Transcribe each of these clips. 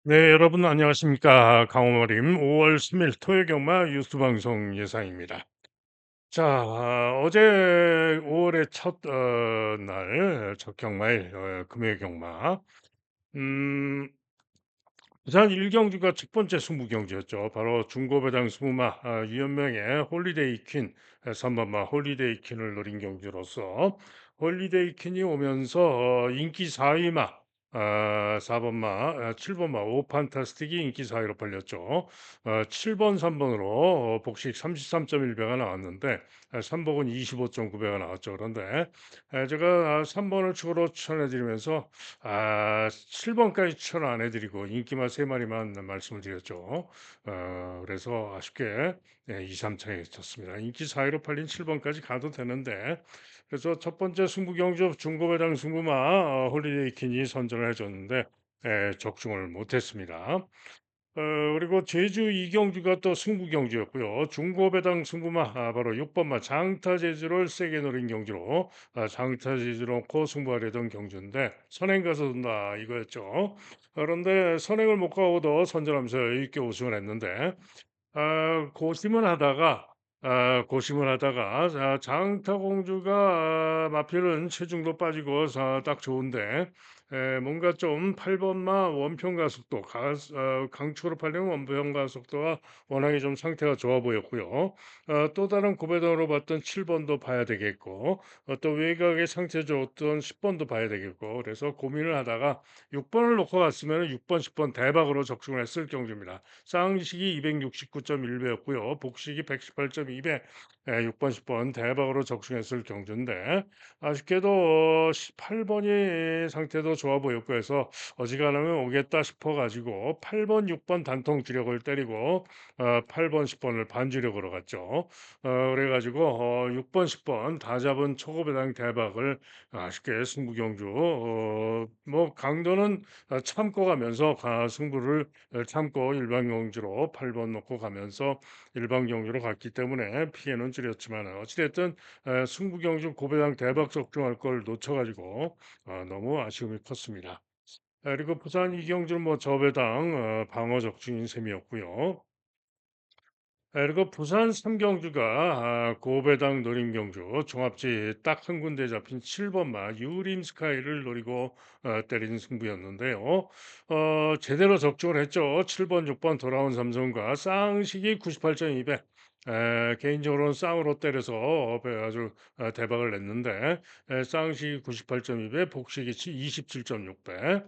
네, 여러분 안녕하십니까. 강호림 5월 3일 토요 경마 뉴스 방송 예상입니다. 자, 어제 5월의 첫 날, 첫 경마일, 금요 경마. 음, 부산 1경주가 첫 번째 승부 경주였죠. 바로 중고배당 승부마 유연명의 홀리데이 퀸 3번마 홀리데이 퀸을 노린 경주로서 홀리데이 퀸이 오면서 인기 4위마 4번마 7번마 오판타스틱이 인기 4위로 팔렸죠. 7번 3번으로 복식 33.1배가 나왔는데 3복은 25.9배가 나왔죠. 그런데 제가 3번을 추가로 추천해드리면서 7번까지 추천 안 해드리고 인기만 3마리만 말씀을 드렸죠. 그래서 아쉽게 2, 3차에 졌습니다. 인기 4위로 팔린 7번까지 가도 되는데 그래서 첫 번째 승부 경주 중고배당 승부마 홀리데이 퀸이 선전을 해줬는데 적중을 못했습니다. 그리고 제주 이경주가 또 승부 경주였고요. 중고배당 승부마 바로 6번마 장타제주를 세게 노린 경주로 장타제주로 놓고 승부하려던 경주인데 선행 가서 돈다 이거였죠. 그런데 선행을 못 가고도 선전하면서 여유 있게 우승을 했는데 고심을 하다가 장타공주가 마필은 체중도 빠지고 딱 좋은데 뭔가 좀 8번마 원평 가속도 강추로 팔리는 원평 가속도가 워낙에 좀 상태가 좋아 보였고요. 또 다른 고배당으로 봤던 7번도 봐야 되겠고 또 외곽의 상태 좋았던 10번도 봐야 되겠고 그래서 고민을 하다가 6번을 놓고 갔으면 6번, 10번 대박으로 적중을 했을 경주입니다. 쌍식이 269.1배였고요. 복식이 118.2배, 6번, 10번 대박으로 적중했을 경주인데 아쉽게도 18번이 상태도 좋아 보였고 해서 어지간하면 오겠다 싶어가지고 8번, 6번 단통 주력을 때리고 8번, 10번을 반주력으로 갔죠. 그래가지고 6번, 10번 다 잡은 초고배당 대박을 아쉽게 승부 경주 뭐 강도는 참고 가면서 승부를 참고 일반 경주로 8번 놓고 가면서 일반 경주로 갔기 때문에 피해는 줄였지만 어찌됐든 승부 경주 고배당 대박 적중할 걸 놓쳐가지고 너무 아쉬움이 컸습니다. 그리고 부산 이경주는 뭐 저배당 방어 적중인 셈이었고요. 그리고 부산 삼경주가 고배당 노린 경주 종합지 딱 한 군데 잡힌 7번마 유림 스카이를 노리고 때린 승부였는데요. 제대로 적중을 했죠. 7번, 6번 돌아온 삼성과 쌍식이 98.2배. 개인적으로는 쌍으로 때려서 아주 대박을 냈는데 쌍식이 98.2배, 복식이 27.6배,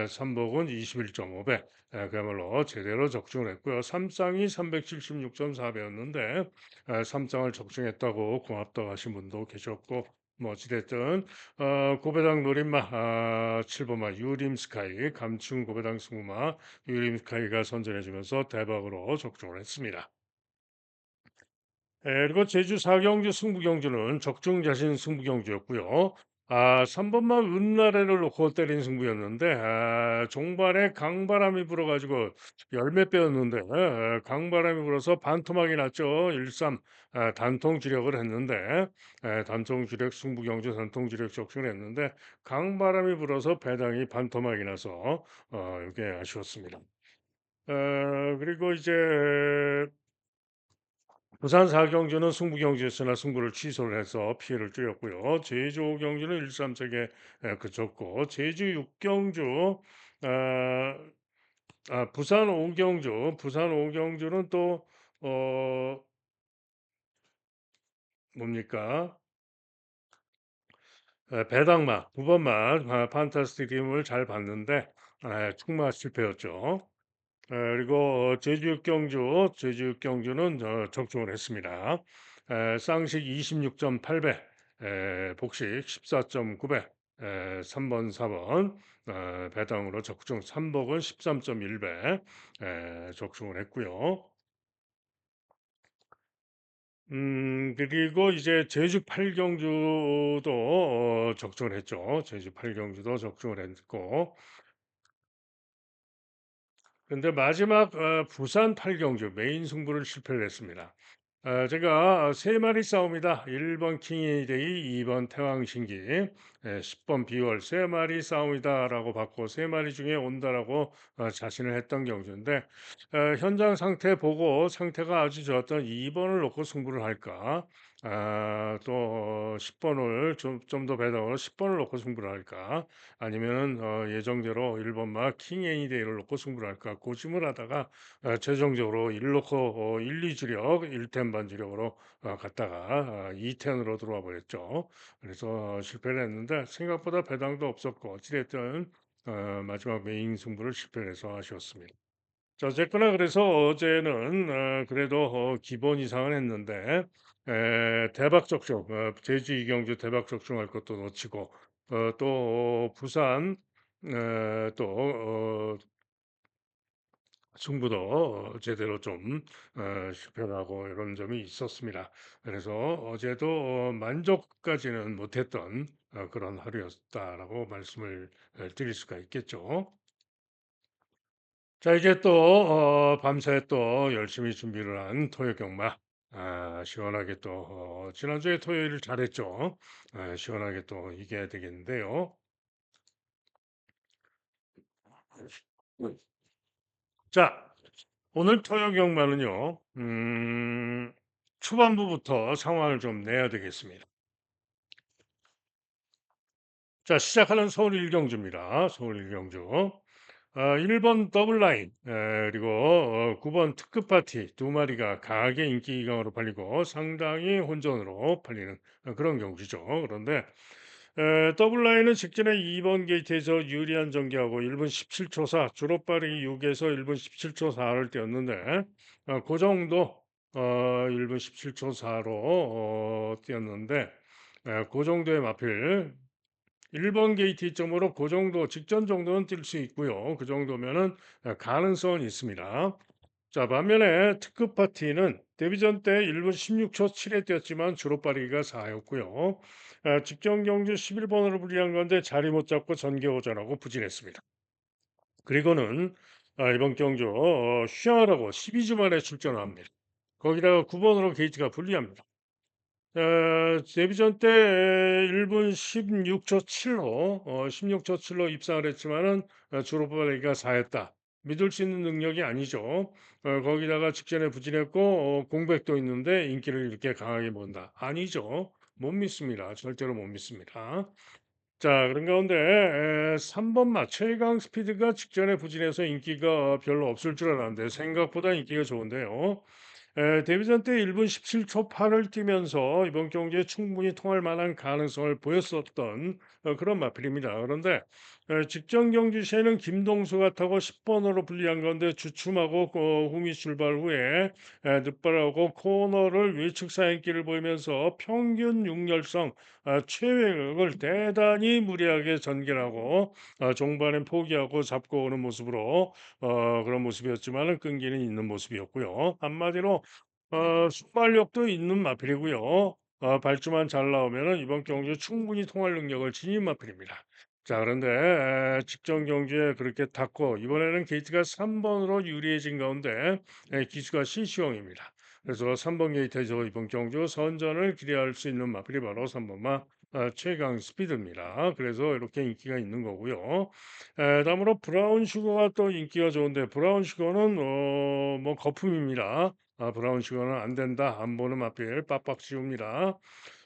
삼복은 21.5배. 그야말로 제대로 적중을 했고요. 삼쌍이 376.4배였는데 삼쌍을 적중했다고 고맙다고 하신 분도 계셨고 뭐 어찌됐든 고배당 노린마 7번마 유림스카이 감춘 고배당 승우마 유림스카이가 선전해주면서 대박으로 적중을 했습니다. 그리고 제주 사경주 승부경주는 적중자신 승부경주였고요. 3번만 은나래를 놓고 때린 승부였는데 종반에 강바람이 불어가지고 열몇 배였는데 강바람이 불어서 반토막이 났죠. 1-3 단통 주력을 했는데 단통 주력 승부경주 단통 주력 적중을 했는데 강바람이 불어서 배당이 반토막이 나서 이게 아쉬웠습니다. 그리고 이제 부산 4경주는 승부 경주였으나 승부를 취소를 해서 피해를 줄였고요. 제주 5경주는 1-3색에 그쳤고 제주 6경주 부산 5경주는 또 뭡니까? 배당마 9번마 판타스틱 드림을 잘 봤는데 충마 실패였죠. 그리고 제주 육경주는 적중을 했습니다. 쌍식 26.8배, 복식 14.9배, 3번, 4번 배당으로 적중, 삼복은 13.1배 적중을 했고요. 그리고 이제 제주 8경주도 적중을 했죠. 제주 8경주도 적중을 했고, 근데 마지막 부산 8경주 메인 승부를 실패를 했습니다. 제가 세 마리 싸웁니다. 1번 킹이데이, 2번 태왕신기, 10번 비월 세 마리 싸움이다라고 받고 세 마리 중에 온다라고 자신을 했던 경주인데 현장 상태 보고 상태가 아주 좋았던 2 번을 놓고 승부를 할까? 또 10 번을 좀 더 배당으로 10 번을 놓고 승부를 할까? 아니면은 예정대로 1 번마 킹 애니 데이를 놓고 승부를 할까 고심을 하다가 최종적으로 1 놓고 1-2 주력 1텐 반주력으로 갔다가 2 텐으로 들어와 버렸죠. 그래서 실패를 했는데 생각보다 배당도 없었고 어찌 됐든 마지막 메인 승부를 실패를 해서 아쉬웠습니다. 자 어쨌거나 그래서 어제는 그래도 기본 이상은 했는데 대박 적중 제주 이경주 대박 적중할 것도 놓치고 또 부산 또 승부도 제대로 좀 실패를 하고 이런 점이 있었습니다. 그래서 어제도 만족까지는 못했던 그런 하루였다라고 말씀을 드릴 수가 있겠죠. 자 이제 또 밤새 또 열심히 준비를 한 토요 경마 시원하게 또 지난주에 토요일 잘했죠. 시원하게 또 이겨야 되겠는데요. 음. 자 오늘 토요 경마는요. 초반부부터 상황을 좀 내야 되겠습니다. 자 시작하는 서울 일경주입니다. 서울 일경주. 1번 더블 라인 그리고 9번 특급 파티 두 마리가 강하게 인기 기강으로 팔리고 상당히 혼전으로 팔리는 그런 경주죠. 그런데 더블 라인은 직전에 2번 게이트에서 유리한 전개하고 1분 17초 4 주로 빠르기 6에서 1분 17초 4를 뛰었는데 그 정도 1분 17초 4로 뛰었는데 그 정도의 마필 1번 게이트 이점으로 그 정도 직전 정도는 뛸 수 있고요. 그 정도면은 가능성은 있습니다. 자 반면에 특급 파티는 데뷔전 때 1분 16초 7에 뛰었지만 주로 빠르기가 4 였고요. 직전 경주 11 번으로 불리한 건데 자리 못 잡고 전개 오전하고 부진했습니다. 그리고는 이번 경주 쉬어하라고 12주 만에 출전합니다. 거기다가 9 번으로 게이트가 불리합니다. 데뷔전 때 1분 16초 7로 16초 7로 입상을 했지만은 주로 빠르기가 4 였다. 믿을 수 있는 능력이 아니죠. 거기다가 직전에 부진했고 공백도 있는데 인기를 이렇게 강하게 본다. 아니죠. 못 믿습니다. 절대로 못 믿습니다. 자 그런 가운데 3 번마 최강 스피드가 직전에 부진해서 인기가 별로 없을 줄 알았는데 생각보다 인기가 좋은데요. 데뷔전 때 1분 17초 8을 뛰면서 이번 경기에 충분히 통할 만한 가능성을 보였었던 그런 마필입니다. 그런데 직전 경주 시에는 김동수가 타고 10 번으로 불리한 건데 주춤하고 후미 출발 후에 늦발하고 코너를 외측 사인기를 보이면서 평균 육렬성 최외곽을 대단히 무리하게 전개하고 종반엔 포기하고 잡고 오는 모습으로 그런 모습이었지만은 끈기는 있는 모습이었고요. 한마디로 순발력도 있는 마필이고요. 발주만 잘 나오면은 이번 경주에 충분히 통할 능력을 지닌 마필입니다. 자 그런데 직전 경주에 그렇게 탔고 이번에는 게이트가 3 번으로 유리해진 가운데 기수가 신시홍입니다. 그래서 3번 게이트에서 이번 경주 선전을 기대할 수 있는 마필이 바로 3 번마 최강 스피드입니다. 그래서 이렇게 인기가 있는 거고요. 다음으로 브라운 슈거가 또 인기가 좋은데 브라운 슈거는 뭐 거품입니다. 브라운 슈거는 안 된다. 안 보는 마필 빡빡 씌웁니다.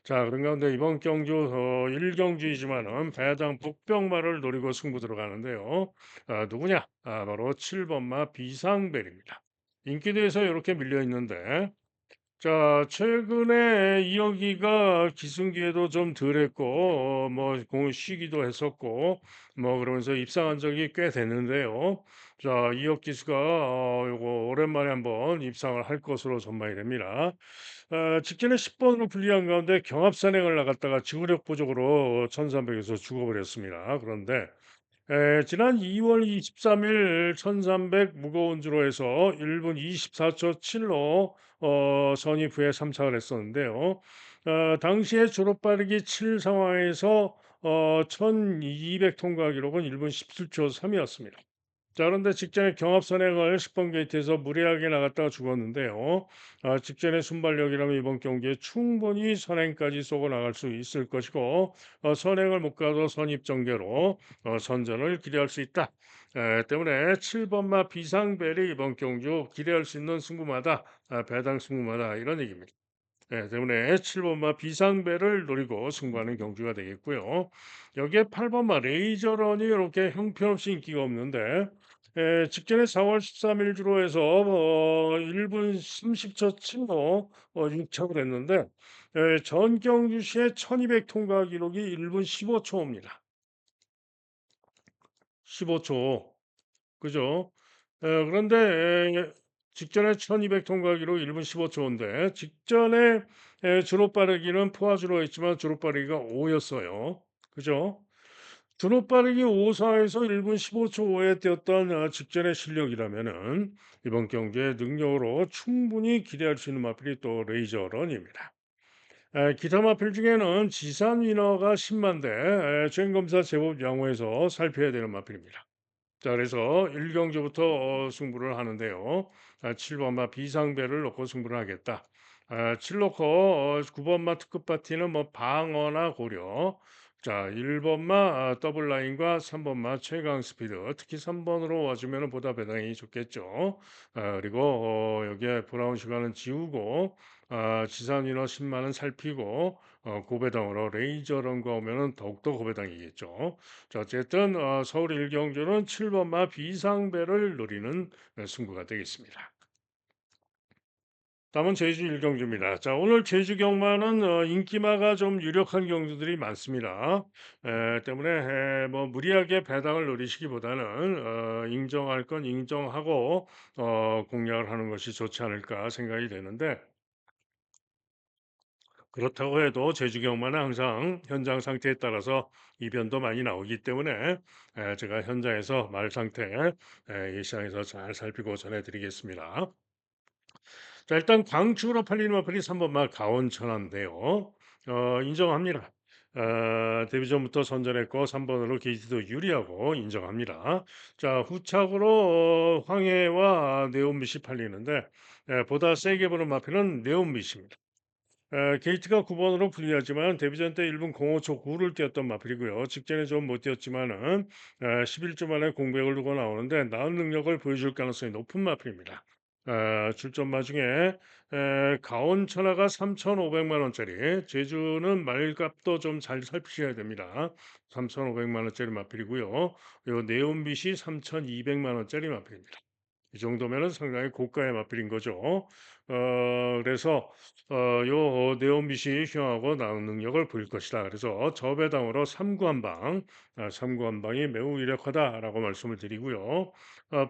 자 그런 가운데 이번 경주 1경주이지만은 배당 복병마를 노리고 승부 들어가는데요. 누구냐? 바로 7 번마 비상벨입니다. 인기도에서 이렇게 밀려 있는데 자 최근에 이어기가 기승기에도 좀 덜했고 뭐 공을 쉬기도 했었고 뭐 그러면서 입상한 적이 꽤 됐는데요. 자 이역 기수가 요거 오랜만에 한번 입상을 할 것으로 전망이 됩니다. 직전에 10 번으로 불리한 가운데 경합 산행을 나갔다가 지구력 부족으로 1300에서 죽어버렸습니다. 그런데 지난 2월 23일 1300 무거운 주로 해서 1분 24초 7로 선입후에 참착을 했었는데요. 당시에 주로 빠르기 7 상황에서 1200 통과 기록은 1분 17초 3 이었습니다. 자, 그런데 직전에 경합 선행을 10번 게이트에서 무리하게 나갔다가 죽었는데요. 직전의 순발력이라면 이번 경기에 충분히 선행까지 쏘고 나갈 수 있을 것이고, 선행을 못 가도 선입전개로 선전을 기대할 수 있다. 때문에 7번마 비상벨이 이번 경주 기대할 수 있는 승부마다, 배당 승부마다 이런 얘기입니다. 때문에 7번마 비상배를 노리고 승부하는 경주가 되겠고요. 여기에 8번마 레이저런이 이렇게 형편없이 인기가 없는데 직전에 4월 13일 주로해서 1분 30초 치고 6착을 했는데 전 경주 시에 1200 통과 기록이 1분 15초입니다. 15초. 그죠? 그런데 직전에 1200 통과기로 1분 15초인데 직전에 주로 빠르기는 포화주로 했지만 주로 빠르기가 5였어요. 그죠? 주로 빠르기 5사에서 1분 15초 5에 뛰었던 직전의 실력이라면은 이번 경기의 능력으로 충분히 기대할 수 있는 마필이 또 레이저런입니다. 기타 마필 중에는 지산 위너가 10만 대, 주행 검사 제법 양호해서 살펴야 되는 마필입니다. 자, 그래서 1경주부터 승부를 하는데요. 7번마 비상배를 놓고 승부를 하겠다. 7 놓고 9번마 특급 파티는 뭐 방어나 고려. 자, 1번마 더블 라인과 3번마 최강 스피드. 특히 3번으로 와주면 보다 배당이 좋겠죠. 그리고 여기에 브라운 슈가는 지우고 지산 인어 10만은 살피고 고배당으로 레이저런과 오면은 더욱더 고배당이겠죠. 자, 어쨌든 서울 일경주는 7번마 비상배를 노리는 승부가 되겠습니다. 다음은 제주 일경주입니다. 자, 오늘 제주 경마는 인기마가 좀 유력한 경주들이 많습니다. 때문에 뭐 무리하게 배당을 노리시기보다는 인정할 건 인정하고 공략을 하는 것이 좋지 않을까 생각이 되는데 그렇다고 해도 제주 경마는 항상 현장 상태에 따라서 이변도 많이 나오기 때문에 제가 현장에서 말 상태 이 시장에서 잘 살피고 전해드리겠습니다. 자, 일단 광축으로 팔리는 마플이 3번마 가온천한데요. 인정합니다. 데뷔전부터 선전했고 3번으로 게이트도 유리하고 인정합니다. 자, 후착으로 황해와 네온빛이 팔리는데 보다 세게 보는 마필은 네온빛입니다. 게이트가 9번으로 불리하지만 데뷔전 때 1분 05초 9를 뛰었던 마필이고요. 직전에 좀 못 뛰었지만은 11주 만에 공백을 두고 나오는데 나은 능력을 보여줄 가능성이 높은 마필입니다. 출전마 중에 가온천하가 3,500만 원짜리, 제주는 말값도 좀 잘 살피셔야 됩니다. 3,500만 원짜리 마필이고요. 요 네온빛이 3,200만 원짜리 마필입니다. 이 정도면은 상당히 고가의 마필인 거죠. 그래서 요 네온빛이 휘황하고 나은 능력을 보일 것이다. 그래서 저배당으로 3구 한방, 3구 한방이 매우 유력하다라고 말씀을 드리고요.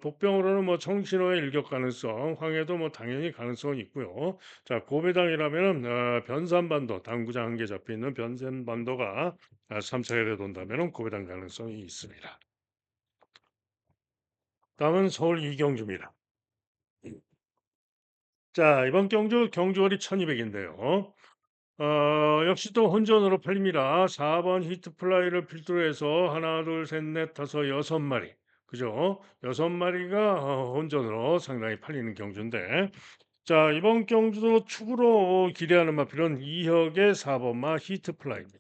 복병으로는 뭐 청신호의 일격 가능성, 황해도 뭐 당연히 가능성은 있고요. 자, 고배당이라면은 변산반도, 당구장 한 개 잡혀 있는 변산반도가 3차례 돈다면은 고배당 가능성이 있습니다. 다음은 서울 이경주입니다. 자, 이번 경주 경주월이 1200인데요. 역시 또 혼전으로 팔립니다. 4번 히트 플라이를 필두로 해서 하나, 둘, 셋, 넷, 다섯, 여섯 마리. 그죠? 여섯 마리가 혼전으로 상당히 팔리는 경주인데. 자, 이번 경주도 축으로 기대하는 마필은 이혁의 4번마 히트 플라이입니다.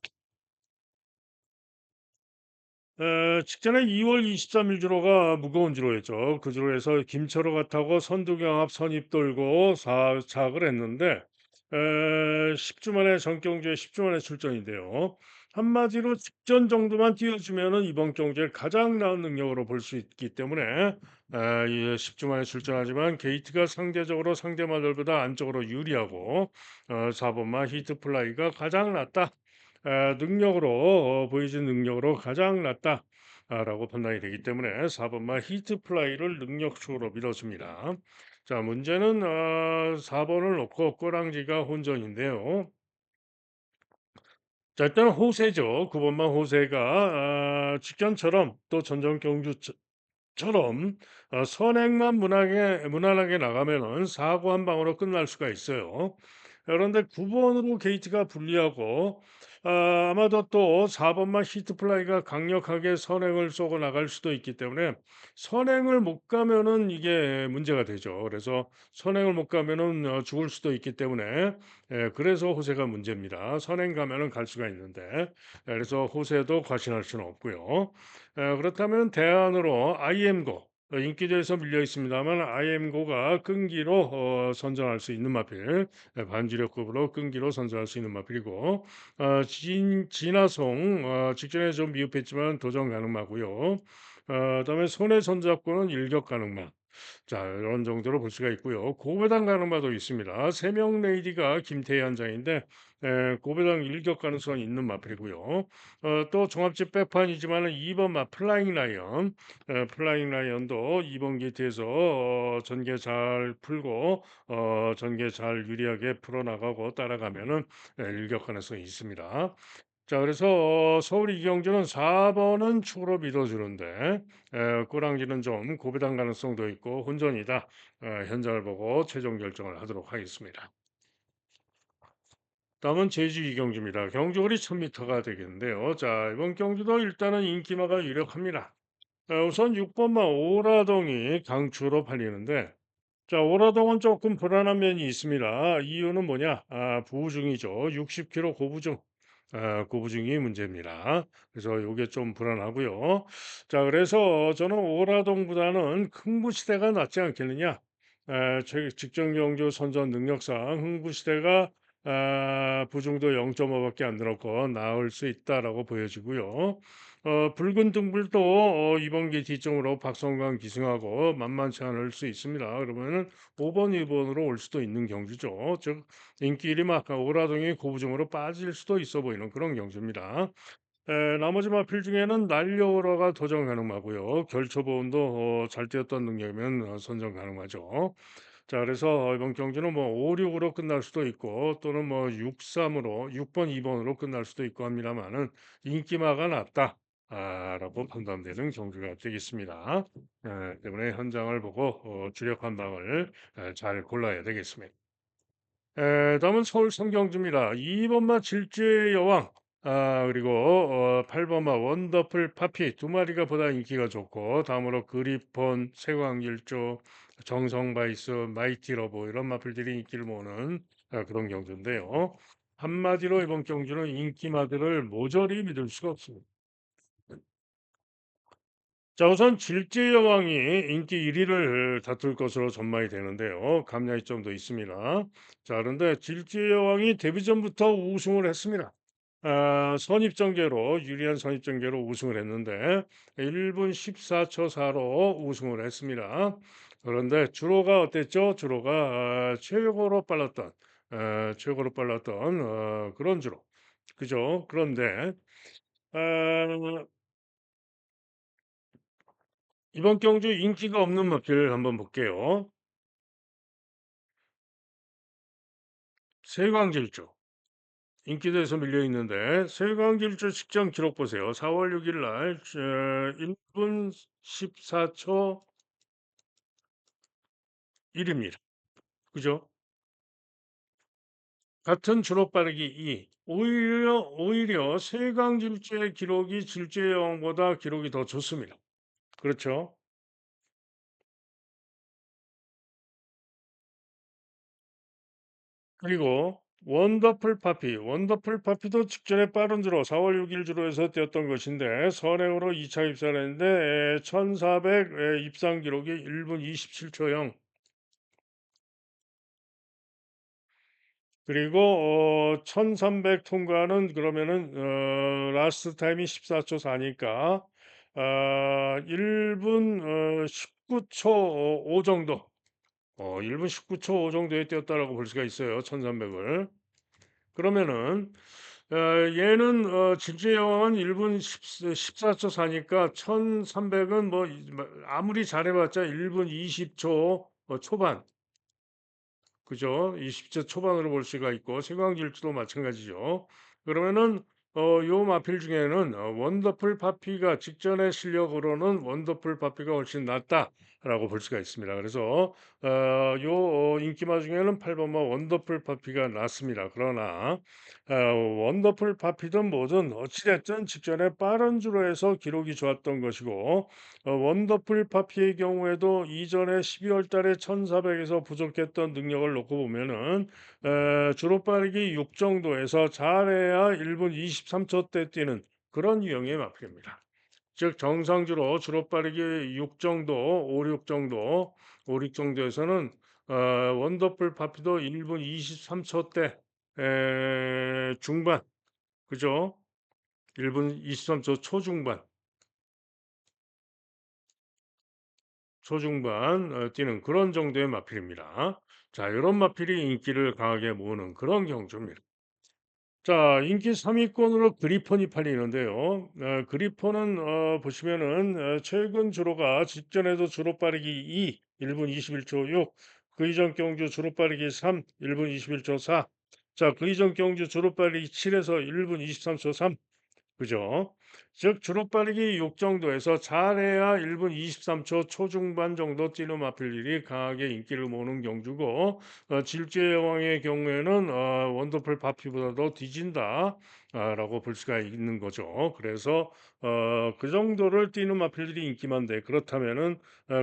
직전에 2월 23일 주로가 무거운 주로였죠. 그 주로에서 김철호가 타고 선두경합 선입 돌고 사작을 했는데 10주 만에 전경주에 10주 만에 출전인데요. 한마디로 직전 정도만 띄워주면은 이번 경주에 가장 나은 능력으로 볼 수 있기 때문에 10주 만에 출전하지만 게이트가 상대적으로 상대마들보다 안쪽으로 유리하고 4번마 히트 플라이가 가장 낫다. 능력으로 보여진 능력으로 가장 낫다라고 판단이 되기 때문에 4번만 히트 플라이를 능력적으로 밀어줍니다. 자, 문제는 4번을 놓고 꼬랑지가 혼전인데요. 자, 일단 호세죠. 9번만 호세가 직전처럼 또 전전 경주처럼 선행만 무난하게 나가면은 사고 한 방으로 끝날 수가 있어요. 그런데 9번으로 게이트가 불리하고 아마도 또 4 번만 히트플라이가 강력하게 선행을 쏘고 나갈 수도 있기 때문에 선행을 못 가면은 이게 문제가 되죠. 그래서 선행을 못 가면은 죽을 수도 있기 때문에 그래서 호세가 문제입니다. 선행 가면은 갈 수가 있는데 그래서 호세도 과신할 수는 없고요. 그렇다면 대안으로 IM고 인기도에서 밀려 있습니다만 IM고가 끈기로 선전할 수 있는 마필 반주력급으로 끈기로 선전할 수 있는 마필이고 진화송 직전에 좀 미흡했지만 도전 가능하고요. 그다음에 손에 손잡고는 일격 가능마. 자, 이런 정도로 볼 수가 있고요. 고배당 가는 바도 있습니다. 세명 레이디가 김태희 장인데 고배당 일격 가능성이 있는 마필이고요. 또 종합집 백판이지만 2번 마 플라잉 라이언, 플라잉 라이언도 2번 게이트에서 전개 잘 풀고 전개 잘 유리하게 풀어나가고 따라가면은 일격 가능성이 있습니다. 자, 그래서 서울 이경주는 4번은 축으로 믿어주는데 꼬랑지는 좀 고배당 가능성도 있고 혼전이다. 현장을 보고 최종 결정을 하도록 하겠습니다. 다음은 제주 이경주입니다. 경주거리 1000m가 되겠는데요. 자, 이번 경주도 일단은 인기마가 유력합니다. 우선 6번마 오라동이 강추로 팔리는데 자, 오라동은 조금 불안한 면이 있습니다. 이유는 뭐냐? 부우중이죠. 60kg 고부중. 고부중이 문제입니다. 그래서 요게 좀 불안하고요. 자, 그래서 저는 오라동보다는 흥부시대가 낫지 않겠느냐? 직전 경주 선전 능력상 흥부시대가 부중도 0.5밖에 안 늘었고 나을 수 있다라고 보여지고요. 붉은 등불도 이번 기 뒤쪽으로 박성광 기승하고 만만치 않을 수 있습니다. 그러면은 5번, 2번으로 올 수도 있는 경주죠. 즉 인기 1위 막 오라동이 고부중으로 빠질 수도 있어 보이는 그런 경주입니다. 나머지 마필 중에는 날려오라가 도전 가능하고요. 결초보온도 잘 뛰었던 능력이면 선정 가능하죠. 자, 그래서 이번 경기는 뭐 5-6으로 끝날 수도 있고 또는 뭐 6-3으로 6번, 2번으로 끝날 수도 있고 합니다만은 인기마가 낮다. 라고 판단되는 경기가 되겠습니다. 때문에 현장을 보고 주력한 방을 잘 골라야 되겠습니다. 다음은 서울 성경주입니다. 2번마 질주의 여왕, 그리고 8번마 원더풀 파피 두 마리가 보다 인기가 좋고 다음으로 그리폰, 세광일조, 정성바이스, 마이티 러브 이런 마필들이 인기를 모으는 그런 경주인데요. 한마디로 이번 경주는 인기마들을 모조리 믿을 수가 없습니다. 자, 우선 질주의 여왕이 인기 1위를 다툴 것으로 전망이 되는데요. 감량이 좀 더 있습니다. 자, 그런데 질주의 여왕이 데뷔 전부터 우승을 했습니다. 선입전개로 유리한 선입전개로 우승을 했는데 1분 14초 4로 우승을 했습니다. 그런데 주로가 어땠죠? 주로가 최고로 빨랐던 그런 주로. 그죠? 그런데 어, 이번 경주 인기가 없는 마필 한번 볼게요. 세광질주. 인기도에서 밀려 있는데 세광질주 직전 기록 보세요. 4월 6일 날 1분 14초 1입니다. 그죠? 같은 주로 빠르기 2. 오히려 세광질주의 기록이 질주의 여왕보다 기록이 더 좋습니다. 그렇죠? 그리고 원더풀 파피도 직전에 빠른 주로 4월 6일 주로에서 뛰었던 것인데 선행으로 2차 입사를 했는데 1400 입상 기록이 1분 27초 0 그리고 1300 통과는 그러면은 라스트 타임이 14초 4니까 1분 19초 5 정도 1분 19초 5 정도에 뛰었다라고 볼 수가 있어요. 1300을. 그러면은 얘는 진주의 여왕은 1분 14초 사니까 1300은 뭐 아무리 잘해봤자 1분 20초 초반 그죠? 20초 초반으로 볼 수가 있고 세광질주도 마찬가지죠. 그러면은 요 마필 중에는 원더풀 파피가 직전의 실력으로는 원더풀 파피가 훨씬 낫다라고 볼 수가 있습니다. 그래서 요 인기마 중에는 8 번마 원더풀 파피가 낫습니다. 그러나 원더풀 파피든 뭐든 어찌 됐든 직전에 빠른 주로 해서 기록이 좋았던 것이고 원더풀 파피의 경우에도 이전에 12월 달에 1,400 에서 부족했던 능력을 놓고 보면은 주로 빠르기 6 정도에서 잘해야 1분 23초 대 뛰는 그런 유형의 마필입니다. 즉 정상주로 주로 빠르기 6 정도, 5-6 정도, 5-6 정도에서는 원더풀 파피도 1분 23초 대 중반, 그죠? 1분 23초 초중반, 초중반 뛰는 그런 정도의 마필입니다. 자, 이런 마필이 인기를 강하게 모으는 그런 경주입니다. 자, 인기 3위권으로 그리폰이 팔리는데요. 그리폰은 보시면은 최근 주로가 직전에도 주로 빠르기 2, 1분 21초 6, 그 이전 경주 주로 빠르기 3, 1분 21초 4. 자, 그 이전 경주 주로 빠르기 7에서 1분 23초 3. 그죠? 즉 주로 빠르기 6 정도에서 잘해야 1분 23초 초중반 정도 뛰는 마필들이 강하게 인기를 모으는 경주고 질주의 여왕의 경우에는 원더풀 바피보다도 뒤진다 라고 볼 수가 있는 거죠. 그래서 그 정도를 뛰는 마필들이 인기만데 그렇다면은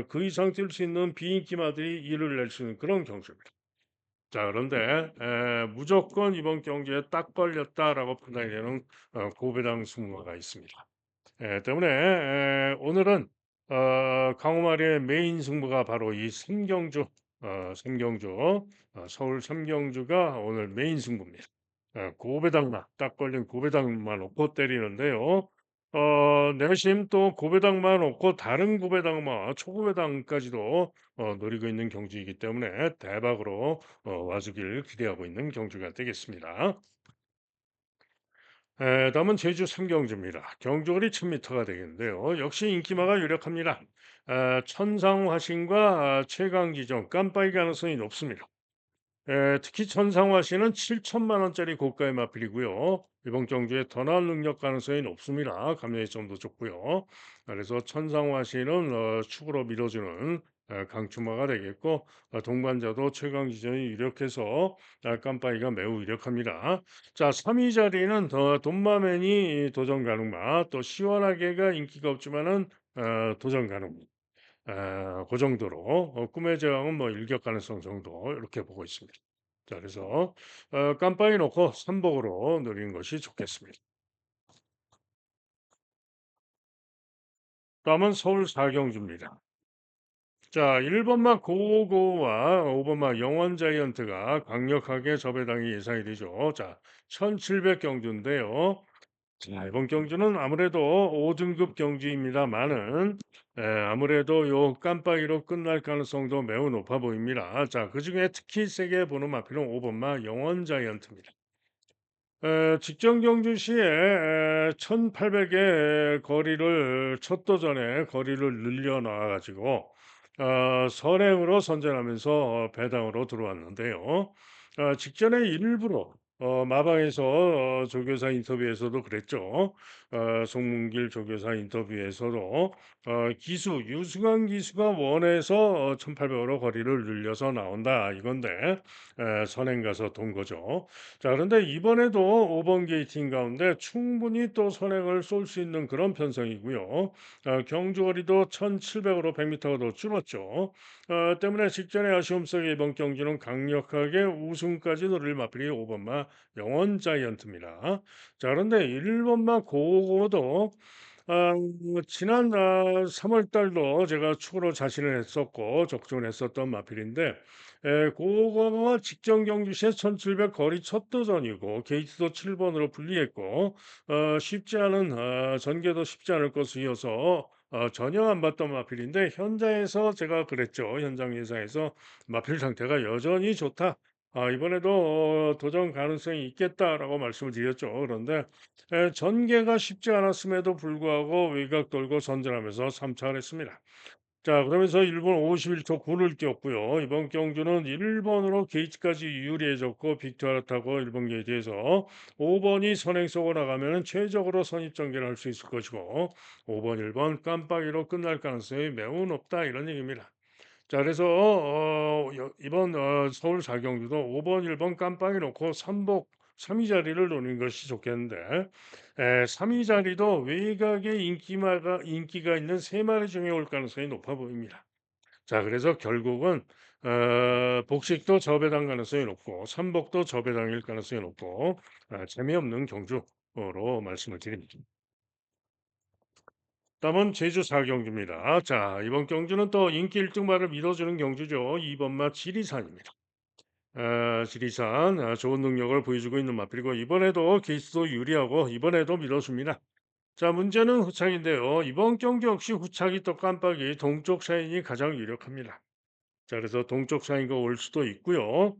그 이상 뛸 수 있는 비인기마들이 일을 낼 수 있는 그런 경주입니다. 자, 그런데 무조건 이번 경기에 딱 걸렸다라고 판단이 되는 고배당 승부가 있습니다. 때문에 오늘은 강호마리의 메인 승부가 바로 이 삼경주, 삼경주, 서울 삼경주가 오늘 메인 승부입니다. 고배당만 딱 걸린 고배당만 놓고 때리는데요. 내심 또 고배당만 없고 다른 고배당마 초고배당까지도 노리고 있는 경주이기 때문에 대박으로 와주길 기대하고 있는 경주가 되겠습니다. 다음은 제주 삼경주입니다. 경주거리 1000m가 되겠는데요. 역시 인기마가 유력합니다. 천상화신과 최강기종 깜빡이 가능성이 높습니다. 특히 천상화 씨는 7천만 원짜리 고가의 마필이고요. 이번 경주에 더 나은 능력 가능성이 높습니다. 감량점도 좋고요. 그래서 천상화 씨는 축으로 밀어주는 강추마가 되겠고 동반자도 최강 기전이 유력해서 깜빡이가 매우 유력합니다. 자, 3위 자리는 더 돈마맨이 도전 가능마 또 시원하게가 인기가 없지만은 도전 가능. 그 정도로 꿈의 제왕은 뭐 일격 가능성 정도 이렇게 보고 있습니다. 자, 그래서 깜빡이 놓고 삼복으로 누리는 것이 좋겠습니다. 다음은 서울 사경주입니다. 자, 1번마 고고와 5번마 영원 자이언트가 강력하게 접배당이 예상이 되죠. 자, 1700 경주인데요. 자, 이번 경주는 아무래도 5등급 경주입니다만은 아무래도 요 깜빡이로 끝날 가능성도 매우 높아 보입니다. 자, 그중에 특히 세게 보는 마필은 5번마 영원 자이언트입니다. 직전 경주 시에 1800의 거리를 첫 도전에 거리를 늘려 나와 가지고 선행으로 선전하면서 배당으로 들어왔는데요. 직전에 일부러 마방에서 조교사 인터뷰에서도 그랬죠. 송문길 조교사 인터뷰에서도 기수 유승환 기수가 원해서 1800으로 거리를 늘려서 나온다 이건데 선행 가서 돈 거죠. 자, 그런데 이번에도 5번 게이팅 가운데 충분히 또 선행을 쏠 수 있는 그런 편성이고요. 경주거리도 1,700으로 100m가 더 줄었죠. 때문에 직전에 아쉬움 속에 이번 경주는 강력하게 우승까지 노릴 마필이 5번마 영원 자이언트입니다. 자, 그런데 1번마 고고도 지난 3월 달도 제가 축으로 자신을 했었고 적중을 했었던 마필인데 고거가 직전 경주 시에 1700 거리 첫 도전이고 게이트도 7번으로 분리했고 쉽지 않은 전개도 쉽지 않을 것이어서 전혀 안 봤던 마필인데 현장에서 제가 그랬죠. 현장 예상에서 마필 상태가 여전히 좋다. 이번에도 도전 가능성이 있겠다라고 말씀을 드렸죠. 그런데 전개가 쉽지 않았음에도 불구하고 외곽 돌고 선전하면서 3차를 했습니다. 자, 그러면서 일본 51초 9를 뛰었고요. 이번 경주는 1번으로 게이트까지 유리해졌고 빅투아를 타고 일본 게이트에서 5번이 선행 쏘고 나가면 최적으로 선입 전개를 할 수 있을 것이고 5번, 1번 깜빡이로 끝날 가능성이 매우 높다 이런 얘기입니다. 자, 그래서 이번 서울 4경주도 5번, 1번 깜빡이 놓고 삼복 3위 자리를 노리는 것이 좋겠는데 3위 자리도 외곽에 인기가 있는 세 마리 중에 올 가능성이 높아 보입니다. 자, 그래서 결국은 복식도 저배당 가능성이 높고 삼복도 저배당일 가능성이 높고 재미없는 경주로 말씀을 드립니다. 다음은 제주 4경주입니다. 자, 이번 경주는 또 인기 1등마를 믿어주는 경주죠. 2번마 지리산입니다. 지리산 좋은 능력을 보여주고 있는 마필이고 이번에도 케이스도 유리하고 이번에도 믿어줍니다. 자, 문제는 후착인데요. 이번 경기 역시 후착이 또 깜빡이 동쪽 샤인이 가장 유력합니다. 자, 그래서 동쪽 샤인가 올 수도 있고요.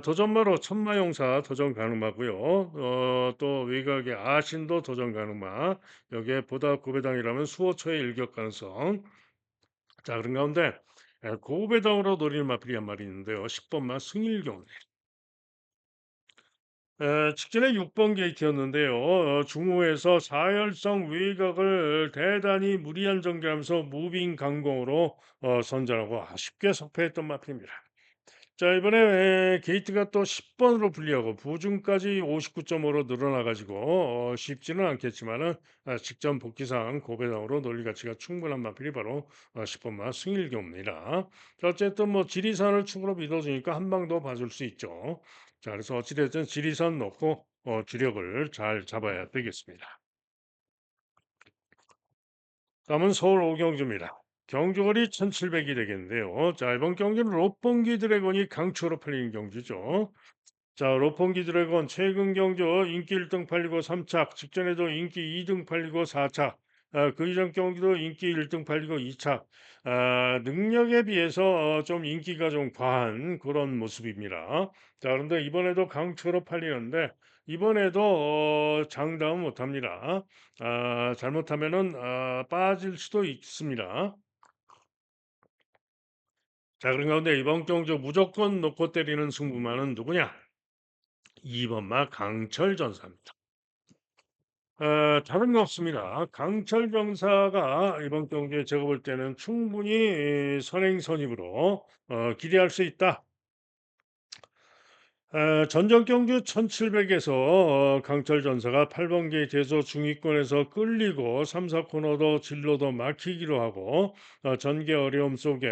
도전마로 천마용사 도전 가능하고요. 또 외곽의 아신도 도전 가능마. 여기에 보다 고배당이라면 수호처의 일격 가능성. 자, 그런 가운데 고배당으로 노리는 마필이 한 마리 있는데요. 10번마 승일경. 직전에 6번 게이트였는데요. 중후에서 4열성 외곽을 대단히 무리한 전개하면서 무빙 강공으로 선전하고 아쉽게 석패했던 마필입니다. 자, 이번에 게이트가 또 10번으로 분리하고 부중까지 59.5로 늘어나 가지고 쉽지는 않겠지만은 직전 복귀상 고배당으로 논리 가치가 충분한 마필이 바로 10번마 승일교입니다. 자, 어쨌든 뭐 지리산을 축으로 믿어주니까 한 방 더 봐줄 수 있죠. 자, 그래서 어찌됐든 지리산 넣고 주력을 잘 잡아야 되겠습니다. 다음은 서울 오경주입니다. 경주거리 1700이 되겠는데요. 자, 이번 경기는 롯봉기 드래곤이 강추로 팔리는 경주죠. 자, 로pon기 드래곤 최근 경주 인기 1등 팔리고 3착, 직전에도 인기 2등 팔리고 4착, 그 이전 경기도 인기 1등 팔리고 2착, 능력에 비해서 좀 인기가 좀 과한 그런 모습입니다. 자, 그런데 이번에도 강추로 팔리는데 이번에도 장담 못합니다. 잘못하면은 빠질 수도 있습니다. 자, 그런 가운데 이번 경주 무조건 놓고 때리는 승부만은 누구냐? 2번마 강철 전사입니다. 다른 거 없습니다. 강철 병사가 이번 경기에 제가 볼 때는 충분히 선행선임으로 기대할 수 있다. 전적 경주 1700에서 강철 전사가 8번 게이트에서 중위권에서 끌리고 3, 4코너도 진로도 막히기로 하고 전개 어려움 속에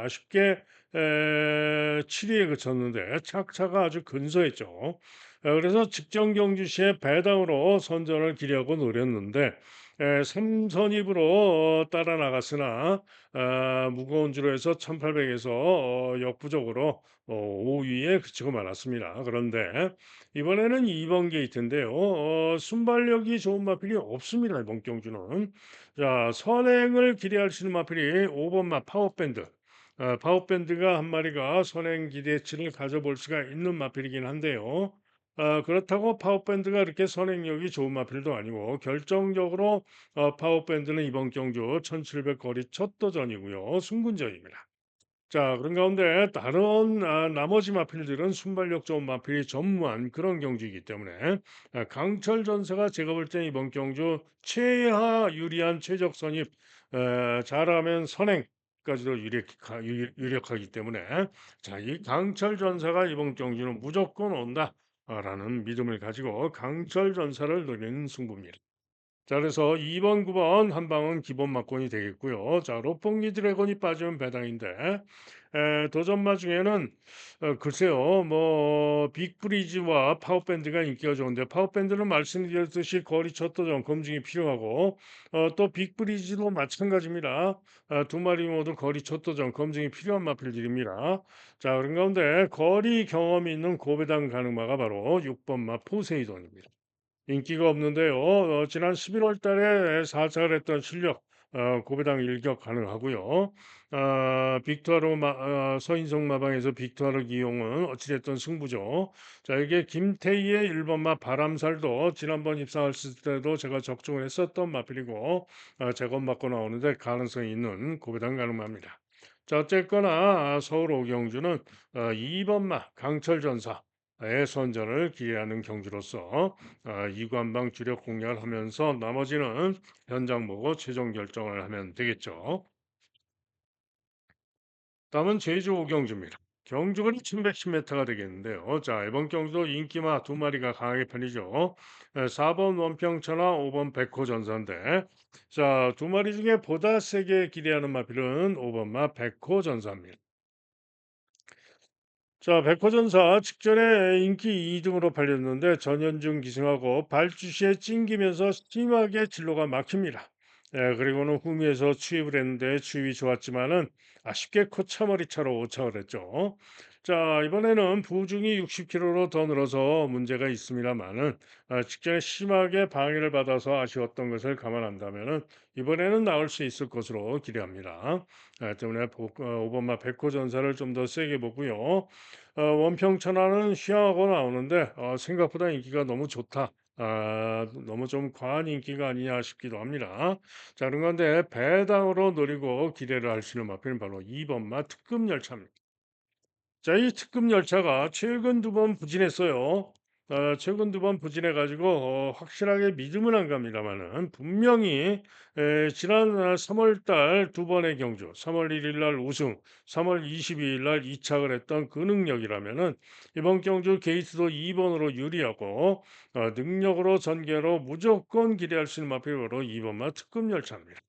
아쉽게 7위에 그쳤는데 착차가 아주 근소했죠. 그래서 직전 경주 시에 배당으로 선전을 기려고 노렸는데 3선입으로 따라 나갔으나 무거운 주로 해서 1800에서 역부족으로 5위에 그치고 말았습니다. 그런데 이번에는 2번 게이트인데요. 순발력이 좋은 마필이 없습니다. 이번 경주는. 자, 선행을 기대할 수 있는 마필이 5번마 파워밴드. 파워밴드가 한 마리가 선행 기대치를 가져볼 수가 있는 마필이긴 한데요. 그렇다고 파워밴드가 이렇게 선행력이 좋은 마필도 아니고 결정적으로 파워밴드는 이번 경주 1700 거리 첫 도전이고요. 승군전입니다. 자, 그런 가운데 다른 나머지 마필들은 순발력 좋은 마필이 전무한 그런 경주이기 때문에 강철 전사가 제가 볼 때 이번 경주 최하 유리한 최적 선입 잘하면 선행까지도 유력하기 때문에 자, 이 강철 전사가 이번 경주는 무조건 온다라는 믿음을 가지고 강철 전사를 노리는 승부입니다. 자, 그래서 2번, 9번 한 방은 기본 막건이 되겠고요. 자, 롯봉기 드래곤이 빠지면 배당인데 도전마 중에는 글쎄요, 뭐 빅브리지와 파워밴드가 인기가 좋은데 파워밴드는 말씀드렸듯이 거리 첫 도전 검증이 필요하고 또 빅브리지도 마찬가지입니다. 두 마리 모두 거리 첫 도전 검증이 필요한 마필들입니다. 자, 그런 가운데 거리 경험이 있는 고배당 가능마가 바로 6번마 포세이돈입니다. 인기가 없는데요. 지난 11월 달에 사찰을 했던 실력 고배당 일격 가능하고요. 서인성 마방에서 빅투아르 기용은 어찌 됐든 승부죠. 자 이게 김태희의 1 번마 바람살도 지난번 입상했을 때도 제가 적중을 했었던 마필이고 제곱맞고 나오는데 가능성이 있는 고배당 가능합니다. 자 어쨌거나 서울 오경주는 2 번마 강철전사의 선전을 기대하는 경주로서 이관방 주력 공략을 하면서 나머지는 현장 보고 최종 결정을 하면 되겠죠. 다음은 제주 오경주입니다. 경주가 2110m가 되겠는데요. 자, 이번 경주도 인기마 두 마리가 강하게 편이죠. 4번 원평천하, 5번 백호전사인데, 자, 두 마리 중에 보다 세게 기대하는 마필은 5번마 백호전사입니다. 자, 백호전사 직전에 인기 2등으로 팔렸는데 전현중 기승하고 발주시에 찡기면서 심하게 진로가 막힙니다. 그리고는 후미에서 추입을 했는데 추입이 좋았지만은 아쉽게 코차머리 차로 오차를 했죠. 자, 이번에는 부중이 60kg로 더 늘어서 문제가 있습니다만은 직전에 심하게 방해를 받아서 아쉬웠던 것을 감안한다면은 이번에는 나올 수 있을 것으로 기대합니다. 때문에 5번마 백호전사를 좀 더 세게 보고요. 원평천하는 휘황하고 나오는데 생각보다 인기가 너무 좋다. 너무 좀 과한 인기가 아니냐 싶기도 합니다. 자, 그런 건데 배당으로 노리고 기대를 할 수 있는 마필은 바로 2번마 특급 열차입니다. 자, 이 특급 열차가 최근 두 번 부진했어요. 최근 두 번 부진해가지고 확실하게 믿음은 안 갑니다만은 분명히 지난 3월 달 두 번의 경주, 3월 1일 날 우승, 3월 22일 날 이착을 했던 그 능력이라면은 이번 경주 게이트도 2번으로 유리하고 능력으로 전개로 무조건 기대할 수 있는 마필로 2번마 특급 열차입니다.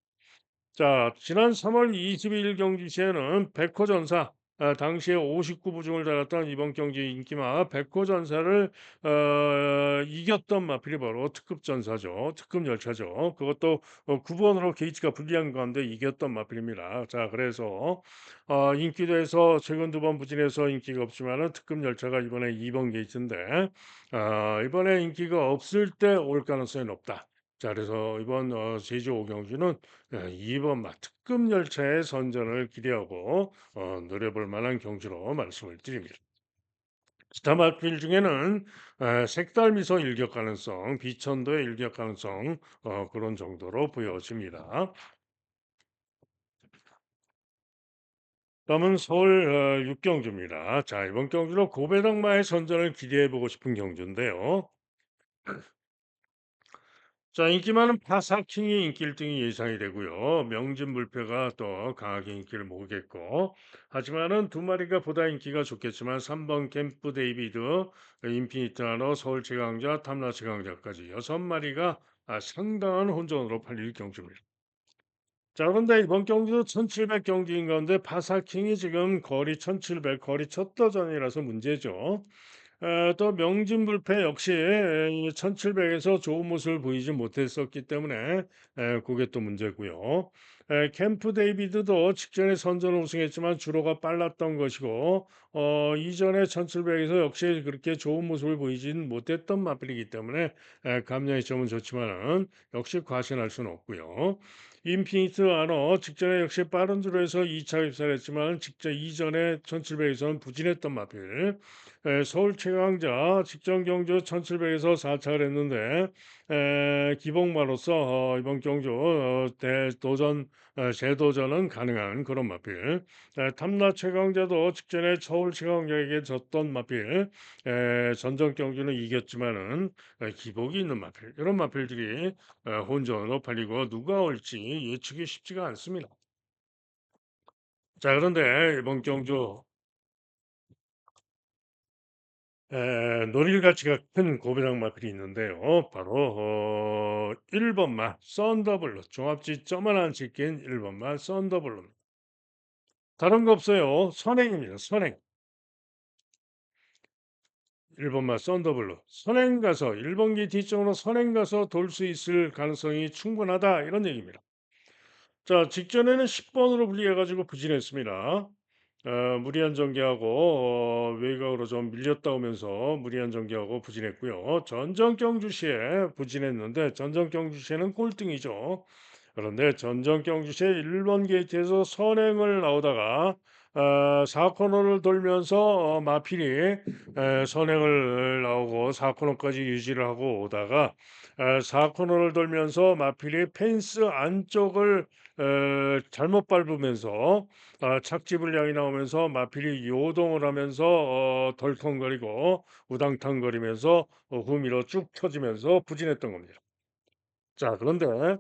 자, 지난 3월 22일 경기 시에는 백호전사 당시에 59 부중을 달았던 이번 경기 인기마 백호전사를 이겼던 마필이 바로 특급전사죠. 특급 열차죠. 그것도 9번으로 게이트가 불리한 가운데 이겼던 마필입니다. 자, 그래서 인기도에서 최근 두 번 부진해서 인기가 없지만은 특급 열차가 이번에 2번 게이트인데 이번에 인기가 없을 때 올 가능성이 높다. 자, 그래서 이번 제주 오경주는 2번 특급 열차의 선전을 기대하고 노려볼 만한 경주로 말씀을 드립니다. 스타마필 중에는 색달 미소 일격 가능성, 비천도의 일격 가능성 그런 정도로 보여집니다. 다음은 서울 육경주입니다. 자, 이번 경주로 고배당마의 선전을 기대해 보고 싶은 경주인데요. 자, 인기 많은 파사킹이 인기 1등이 예상이 되고요. 명진불패가 또 강하게 인기를 모으겠고. 하지만은 두 마리가 보다 인기가 좋겠지만 3번 캠프 데이비드, 인피니트 하너, 서울 최강자, 탐라 최강자까지 6마리가 상당한 혼전으로 팔릴 경주입니다. 자, 그런데 이번 경기도 1700 경기인 가운데 파사킹이 지금 거리 1700, 거리 첫 도전이라서 문제죠. 또 명진불패 역시 1700에서 좋은 모습을 보이지 못했었기 때문에 그게 또 문제고요. 캠프 데이비드도 직전에 선전 우승했지만 주로가 빨랐던 것이고 이전에 1700에서 역시 그렇게 좋은 모습을 보이진 못했던 마필이기 때문에 감량의 점은 좋지만은 역시 과신할 수는 없고요. 인피니트 아너 직전에 역시 빠른 주로에서 2차 입사를 했지만 직전 이전에 1700에서는 부진했던 마필. 서울 최강자 직전 경주 1700에서 4차를 했는데 기복마로서 이번 경주 대도전 재도전은 가능한 그런 마필. 탐라 최강자도 직전에 서울 최강자에게 졌던 마필. 전전 경주는 이겼지만은 기복이 있는 마필. 이런 마필들이 혼전으로 팔리고 누가 올지 예측이 쉽지가 않습니다. 자, 그런데 이번 경주 노릴 가치가 큰 고배당 마필이 있는데요. 바로 1번마 썬더블루 종합지 점 하나 안 찍힌 1번마 썬더블루 다른 거 없어요. 선행입니다. 선행. 1번마 썬더블루 선행 가서 1번 기 뒤쪽으로 선행 가서 돌 수 있을 가능성이 충분하다 이런 얘기입니다. 자, 직전에는 10번으로 분리해 가지고 부진했습니다. 무리한 전개하고 외곽으로 좀 밀렸다 오면서 무리한 전개하고 부진했고요. 전전 경주시에 부진했는데 전전 경주시에는 꼴등이죠. 그런데 전정 경주시의 1번 게이트에서 선행을 나오다가 4코너를 돌면서 마필이 선행을 나오고 4코너까지 유지를 하고 오다가 4코너를 돌면서 마필이 펜스 안쪽을 잘못 밟으면서 착지불 량이 나오면서 마필이 요동을 하면서 덜컹거리고 우당탕거리면서 후미로 쭉 터지면서 부진했던 겁니다. 자, 그런데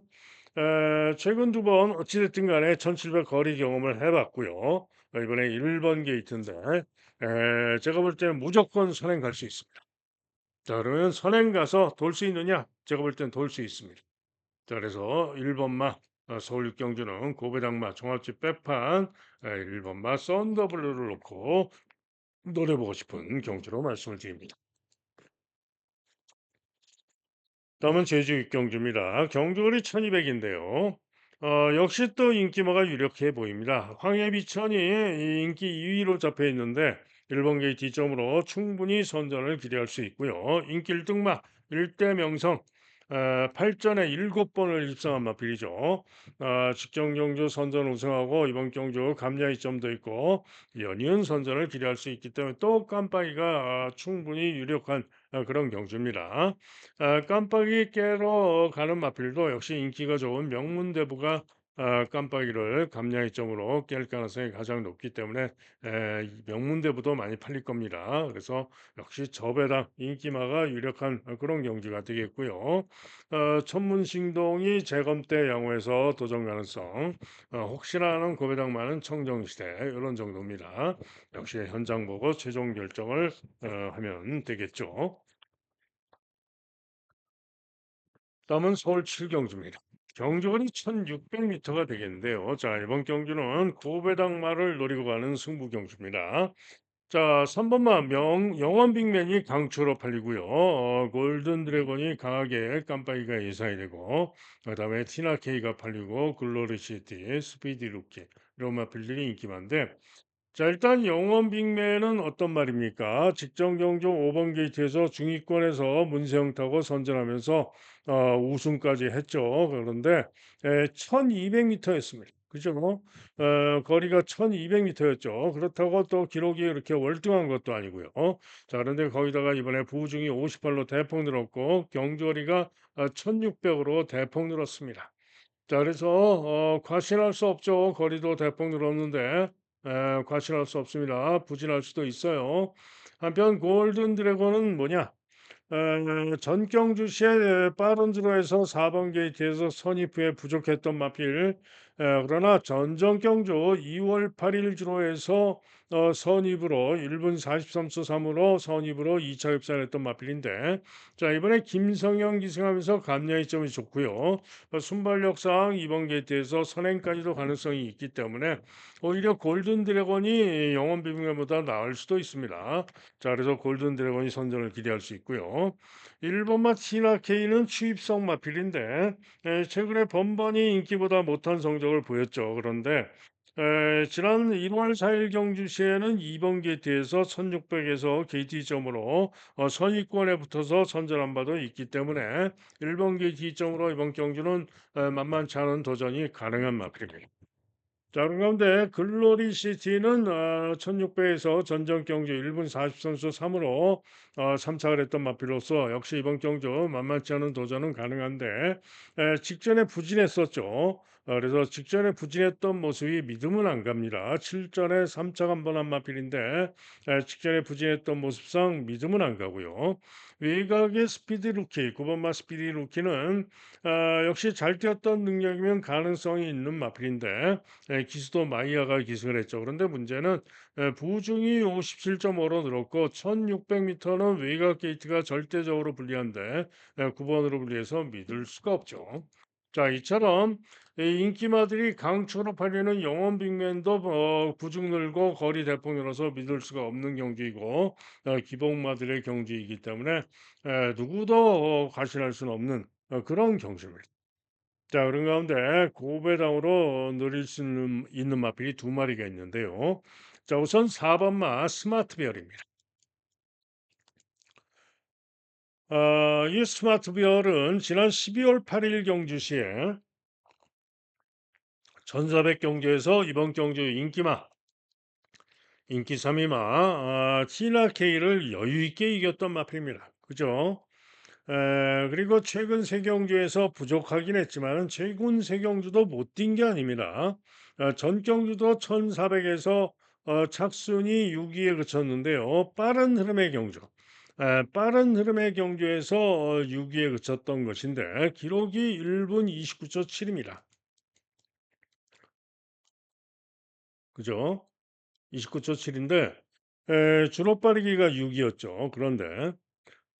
최근 두 번 어찌 됐든 간에 1,700 거리 경험을 해 봤고요. 이번에 1번 게이트인데 제가 볼 때는 무조건 선행 갈 수 있습니다. 자, 그러면 선행 가서 돌 수 있느냐? 제가 볼 때는 돌 수 있습니다. 자, 그래서 1 번마 서울 육경주는 고배당마 종합집 빼판 1 번마 썬더블루를 놓고 노려 보고 싶은 경주로 말씀을 드립니다. 다음은 제주 육경주입니다. 경주거리 1200인데요. 역시 또 인기마가 유력해 보입니다. 황해비천이 이 인기 2위로 잡혀 있는데 1번 게이트 뒷점으로 충분히 선전을 기대할 수 있고요. 인기 1등마 1대 명성 8전에 7번을 입상한 마필이죠. 직전 경주 선전 우승하고 이번 경주 감야 2점도 있고 연이은 선전을 기대할 수 있기 때문에 또 깜빡이가 충분히 유력한 그런 경주입니다. 깜빡이 깨러 가는 마필도 역시 인기가 좋은 명문대부가 깜빡이를 감량이점으로 깰 가능성이 가장 높기 때문에 이 명문대부도 많이 팔릴 겁니다. 그래서 역시 저배당 인기마가 유력한 그런 경주가 되겠고요. 천문신동이 재검대 양호해서 도전 가능성, 혹시나 하는 고배당 많은 청정시대 이런 정도입니다. 역시 현장 보고 최종 결정을 하면 되겠죠. 다음은 서울 칠경주입니다. 경주거리 1600m가 되겠는데요. 자, 이번 경주는 고배당마를 노리고 가는 승부 경주입니다. 자, 3번마 영원 빅맨이 강추로 팔리고요. 골든 드래곤이 강하게 깜빡이가 예상이 되고, 그다음에 티나케이가 팔리고, 글로리 시티, 스피디 루키, 이런 마필들이 인기 많은데, 자, 일단 영원 빅맨은 어떤 말입니까? 직전 경주 5번 게이트에서 중위권에서 문세영 타고 선전하면서 우승까지 했죠. 그런데 1200m였습니다. 그죠? 거리가 1200m였죠. 그렇다고 또 기록이 이렇게 월등한 것도 아니고요. 자, 그런데 거기다가 이번에 부중이 58로 대폭 늘었고 경주거리가 1600으로 대폭 늘었습니다. 자, 그래서 과신할 수 없죠. 거리도 대폭 늘었는데 과신할 수 없습니다. 부진할 수도 있어요. 한편 골든 드래곤은 뭐냐? 전경주시의 빠른 드로에서 4번 게이트에서 선입후에 부족했던 마필, 그러나 전정경주 2월 8일 주로에서 선입으로 1분 43초 3으로 선입으로 2차 흡산했던 마필인데, 자, 이번에 김성현 기승하면서 감량이 점이 좋고요. 순발력상 이번 게이트에서 선행까지도 가능성이 있기 때문에 오히려 골든 드래곤이 영원 비빙보다 나을 수도 있습니다. 자, 그래서 골든 드래곤이 선전을 기대할 수 있고요. 일본맛 시나케이는 취입성 마필인데 최근에 번번이 인기보다 못한 성적을 보였죠. 그런데 지난 1월 4일 경주시에는 2번 게이트에서 1600에서 게이트 점으로 선입권에 붙어서 선전한 바도 있기 때문에 1번 게이트 점으로 이번 경주는 만만치 않은 도전이 가능한 마필입니다. 자, 그런 가운데 글로리 시티는 1600에서 전정 경주 1분 40선수 3으로 참착을 했던 마필로서 역시 이번 경주 만만치 않은 도전은 가능한데 직전에 부진했었죠. 그래서 직전에 부진했던 모습이 믿음은 안 갑니다. 7전에 3착 한 번 한 마필인데 직전에 부진했던 모습상 믿음은 안 가고요. 외곽의 스피드 루키, 9번마 스피드 루키는 역시 잘 뛰었던 능력이면 가능성이 있는 마필인데 기수도 마이야가 기승을 했죠. 그런데 문제는 부중이 57.5로 늘었고 1600m는 외곽 게이트가 절대적으로 불리한데 9번으로 불리해서 믿을 수가 없죠. 자, 이처럼 이 인기마들이 강추로 팔리는 영원 빅맨도 부중 늘고 거리 대폭 늘어서 믿을 수가 없는 경기이고 기복마들의 경기이기 때문에 누구도 과신할 수는 없는 그런 경기입니다. 자, 그런 가운데 고배당으로 누릴 수 있는 마필이 두 마리가 있는데요. 자, 우선 4번마 스마트 비얼입니다. 이 스마트 비얼은 지난 12월 8일 경주시에 천사백 경주에서 이번 경주 인기 3위마 티나 K를 여유 있게 이겼던 마필입니다. 그죠? 그리고 최근 세 경주에서 부족하긴 했지만은 최근 세 경주도 못 뛴 게 아닙니다. 전 경주도 1,400에서 착순이 6위에 그쳤는데요. 빠른 흐름의 경주에서 6위에 그쳤던 것인데 기록이 1분 29초 7입니다. 그죠? 29초 7인데 주로 빠르기가 6이었죠. 그런데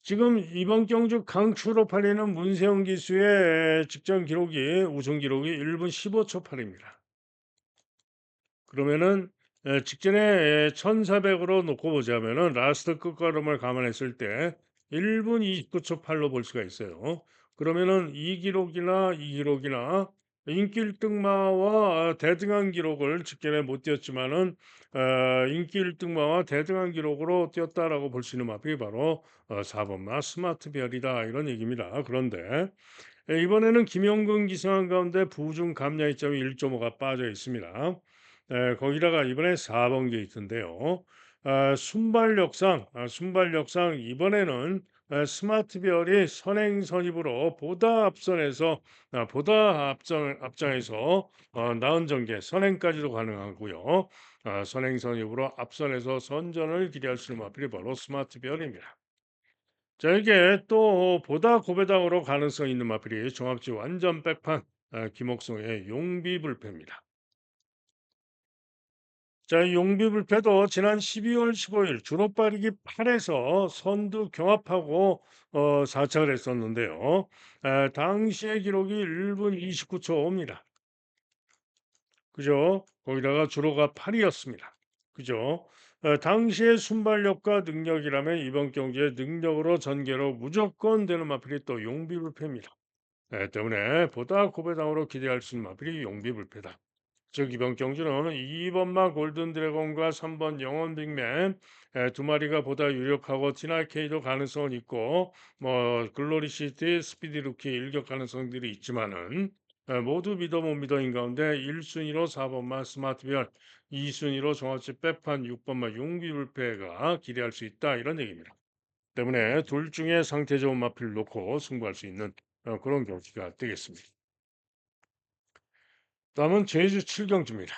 지금 이번 경주 강추로 팔리는 문세영 기수의 직전 기록이 우승 기록이 1분 15초 8입니다. 그러면은 직전에 1,400으로 놓고 보자면은 라스트 끝걸음을 감안했을 때 1분 29초 8로 볼 수가 있어요. 그러면은 이 기록이나 인기 1등마와 대등한 기록을 직전에 못 뛰었지만은 인기 1등마와 대등한 기록으로 뛰었다라고 볼 수 있는 마필이 바로 4번마 스마트별이다 이런 얘기입니다. 그런데 이번에는 김영근 기승한 가운데 부중 감량 이점이 1.5가 빠져 있습니다. 거기다가 이번에 4번 게이트인데요. 순발력상 이번에는 스마트별이 선행 선입으로 앞장에서 나은 전개 선행까지도 가능하고요. 선행 선입으로 앞선에서 선전을 기대할 수 있는 마필이 바로 스마트별입니다. 자, 이게 또 보다 고배당으로 가능성 있는 마필이 종합지 완전 백판 김옥성의 용비불패입니다. 자, 이 용비불패도 지난 12월 15일 주로 빠르기 8에서 선두 경합하고 4착을 했었는데요. 당시의 기록이 1분 29초 5입니다. 그죠? 거기다가 주로가 8이었습니다. 그죠? 당시의 순발력과 능력이라면 이번 경기에 능력으로 전개로 무조건 되는 마필이 또 용비불패입니다. 때문에 보다 고배당으로 기대할 수 있는 마필이 용비불패다. 즉 이번 경주는 2번마 골든 드래곤과 3번 영원 빅맨 두 마리가 보다 유력하고 티나케이도 가능성은 있고 뭐 글로리 시티 스피디 루키 일격 가능성들이 있지만은 모두 믿어 못 믿어인 가운데 1순위로 4번마 스마트별 2순위로 종합지 빼판 6번마 용비불패가 기대할 수 있다 이런 얘기입니다. 때문에 둘 중에 상태 좋은 마필을 놓고 승부할 수 있는 그런 경기가 되겠습니다. 다음은 제주 7경주입니다.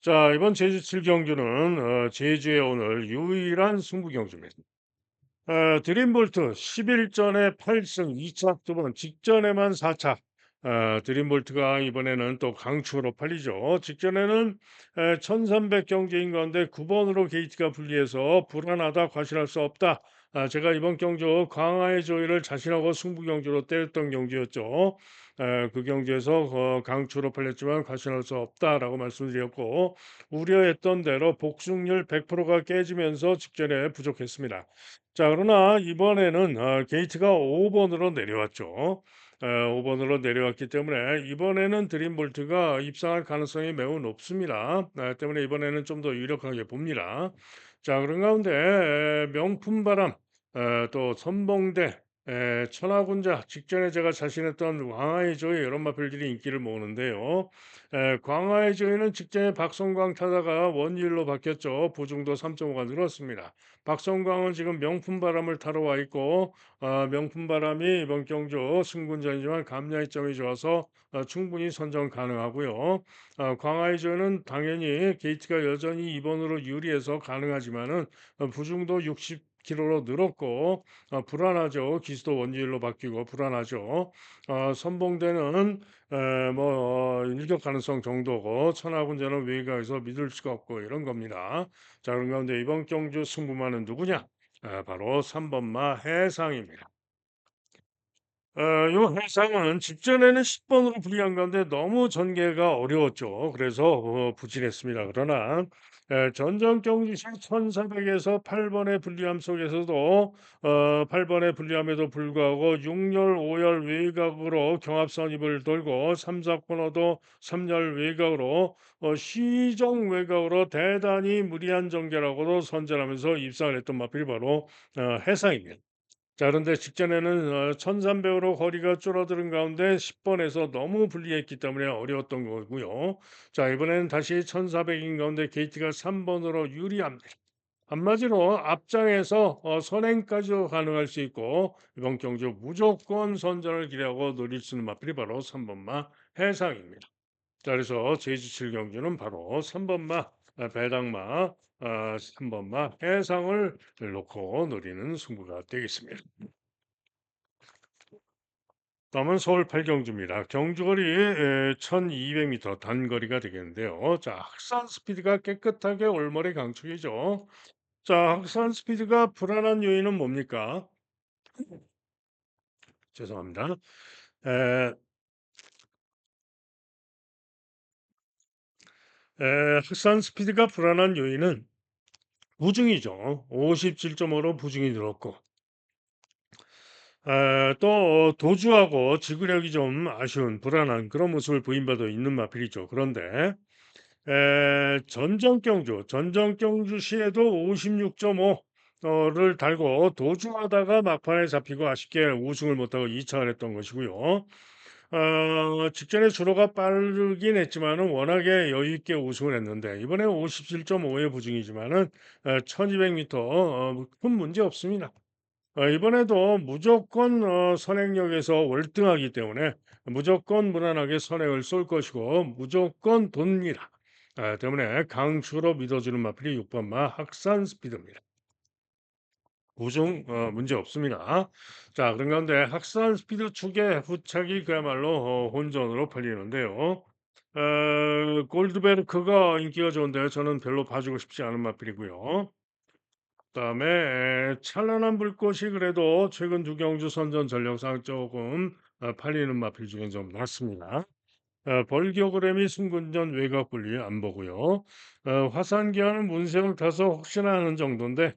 자, 이번 제주 7경주는 제주에 오늘 유일한 승부 경주입니다. 드림볼트 11전에 8승 2차 두번 직전에만 4차. 드림볼트가 이번에는 또 강추로 팔리죠. 직전에는 1300 경주인 가운데 9번으로 게이트가 불리해서 불안하다 과실할 수 없다. 제가 이번 경주 광화의 조이를 자신하고 승부 경주로 때렸던 경주였죠. 그 경주에서 강추로 팔렸지만 과신할 수 없다라고 말씀드렸고 우려했던 대로 복승률 100%가 깨지면서 직전에 부족했습니다. 자, 그러나 이번에는 게이트가 5번으로 내려왔죠. 5번으로 내려왔기 때문에 이번에는 드림볼트가 입상할 가능성이 매우 높습니다. 때문에 이번에는 좀 더 유력하게 봅니다. 자, 그런 가운데 명품바람, 또 선봉대, 천하군자 직전에 제가 자신했던 광화의 조의 여러 마필들이 인기를 모으는데요. 광화의 조이는 직전에 박성광 타다가 원일로 바뀌었죠. 보중도 3.5가 늘었습니다. 박성광은 지금 명품바람을 타러 와 있고 명품바람이 이번 경주 승군전이지만 감량의 점이 좋아서 충분히 선정 가능하고요. 광하이저는 당연히 게이트가 여전히 2번으로 유리해서 가능하지만은 부중도 60km로 늘었고 불안하죠. 기수도 원주율로 바뀌고 불안하죠. 선봉대는 일격 가능성 정도고 천하군자는 외곽에서 믿을 수가 없고 이런 겁니다. 자, 그런 가운데 이번 경주 승부마는 누구냐? 바로 3번마 해상입니다. 요 해상은 직전에는 10번으로 불리한 가운데 너무 전개가 어려웠죠. 그래서 부진했습니다. 그러나 전전 경기 시 1,400에서 8번의 불리함 속에서도 8번의 불리함에도 불구하고 6열, 5열 외곽으로 경합 선입을 돌고 3, 4코너도 3열 외곽으로 시정 외곽으로 대단히 무리한 전개라고도 선전하면서 입상을 했던 마필이 바로 해상입니다. 자, 그런데 직전에는 1300으로 거리가 줄어드는 가운데 10번에서 너무 불리했기 때문에 어려웠던 거고요. 자, 이번에는 다시 1400인 가운데 게이트가 3번으로 유리합니다. 한마디로 앞장에서 선행까지도 가능할 수 있고 이번 경주 무조건 선전을 기대하고 노릴 수 있는 마필이 바로 3번마 해상입니다. 자, 그래서 제27 경주는 바로 3번마 배당마 3번마 해상을 놓고 노리는 승부가 되겠습니다. 다음은 서울 8경주입니다. 경주거리 1200m 단거리가 되겠는데요. 자, 학산 스피드가 깨끗하게 올머리 강축이죠. 자, 학산 스피드가 불안한 요인은 뭡니까? 죄송합니다. 에, 학산 스피드가 불안한 요인은 부중이죠. 57.5로 부중이 늘었고, 또 도주하고 지구력이 좀 아쉬운 불안한 그런 모습을 보인 바도 있는 마필이죠. 그런데 전정경주 시에도 56.5를 달고 도주하다가 막판에 잡히고 아쉽게 우승을 못하고 2차를 했던 것이고요. 직전에 주로가 빠르긴 했지만은 워낙에 여유 있게 우승을 했는데 이번에 57.5의 부중이지만은 1200m 큰 문제 없습니다. 이번에도 무조건 선행력에서 월등하기 때문에 무조건 무난하게 선행을 쏠 것이고 무조건 돕니다. 때문에 강추로 믿어주는 마필이 6번마 학산 스피드입니다. 우중 문제 없습니다. 자, 그런 가운데 학산 스피드 축의 후착이 그야말로 혼전으로 팔리는데요. 골드베르크가 인기가 좋은데 저는 별로 봐주고 싶지 않은 마필이고요. 그다음에 찬란한 불꽃이 그래도 최근 두 경주 선전 전력상 조금 팔리는 마필 중에 좀 낫습니다. 벌교그램이 승군전 외곽 분리 안 보고요. 화산기아는 문세영 타서 혹시나 하는 정도인데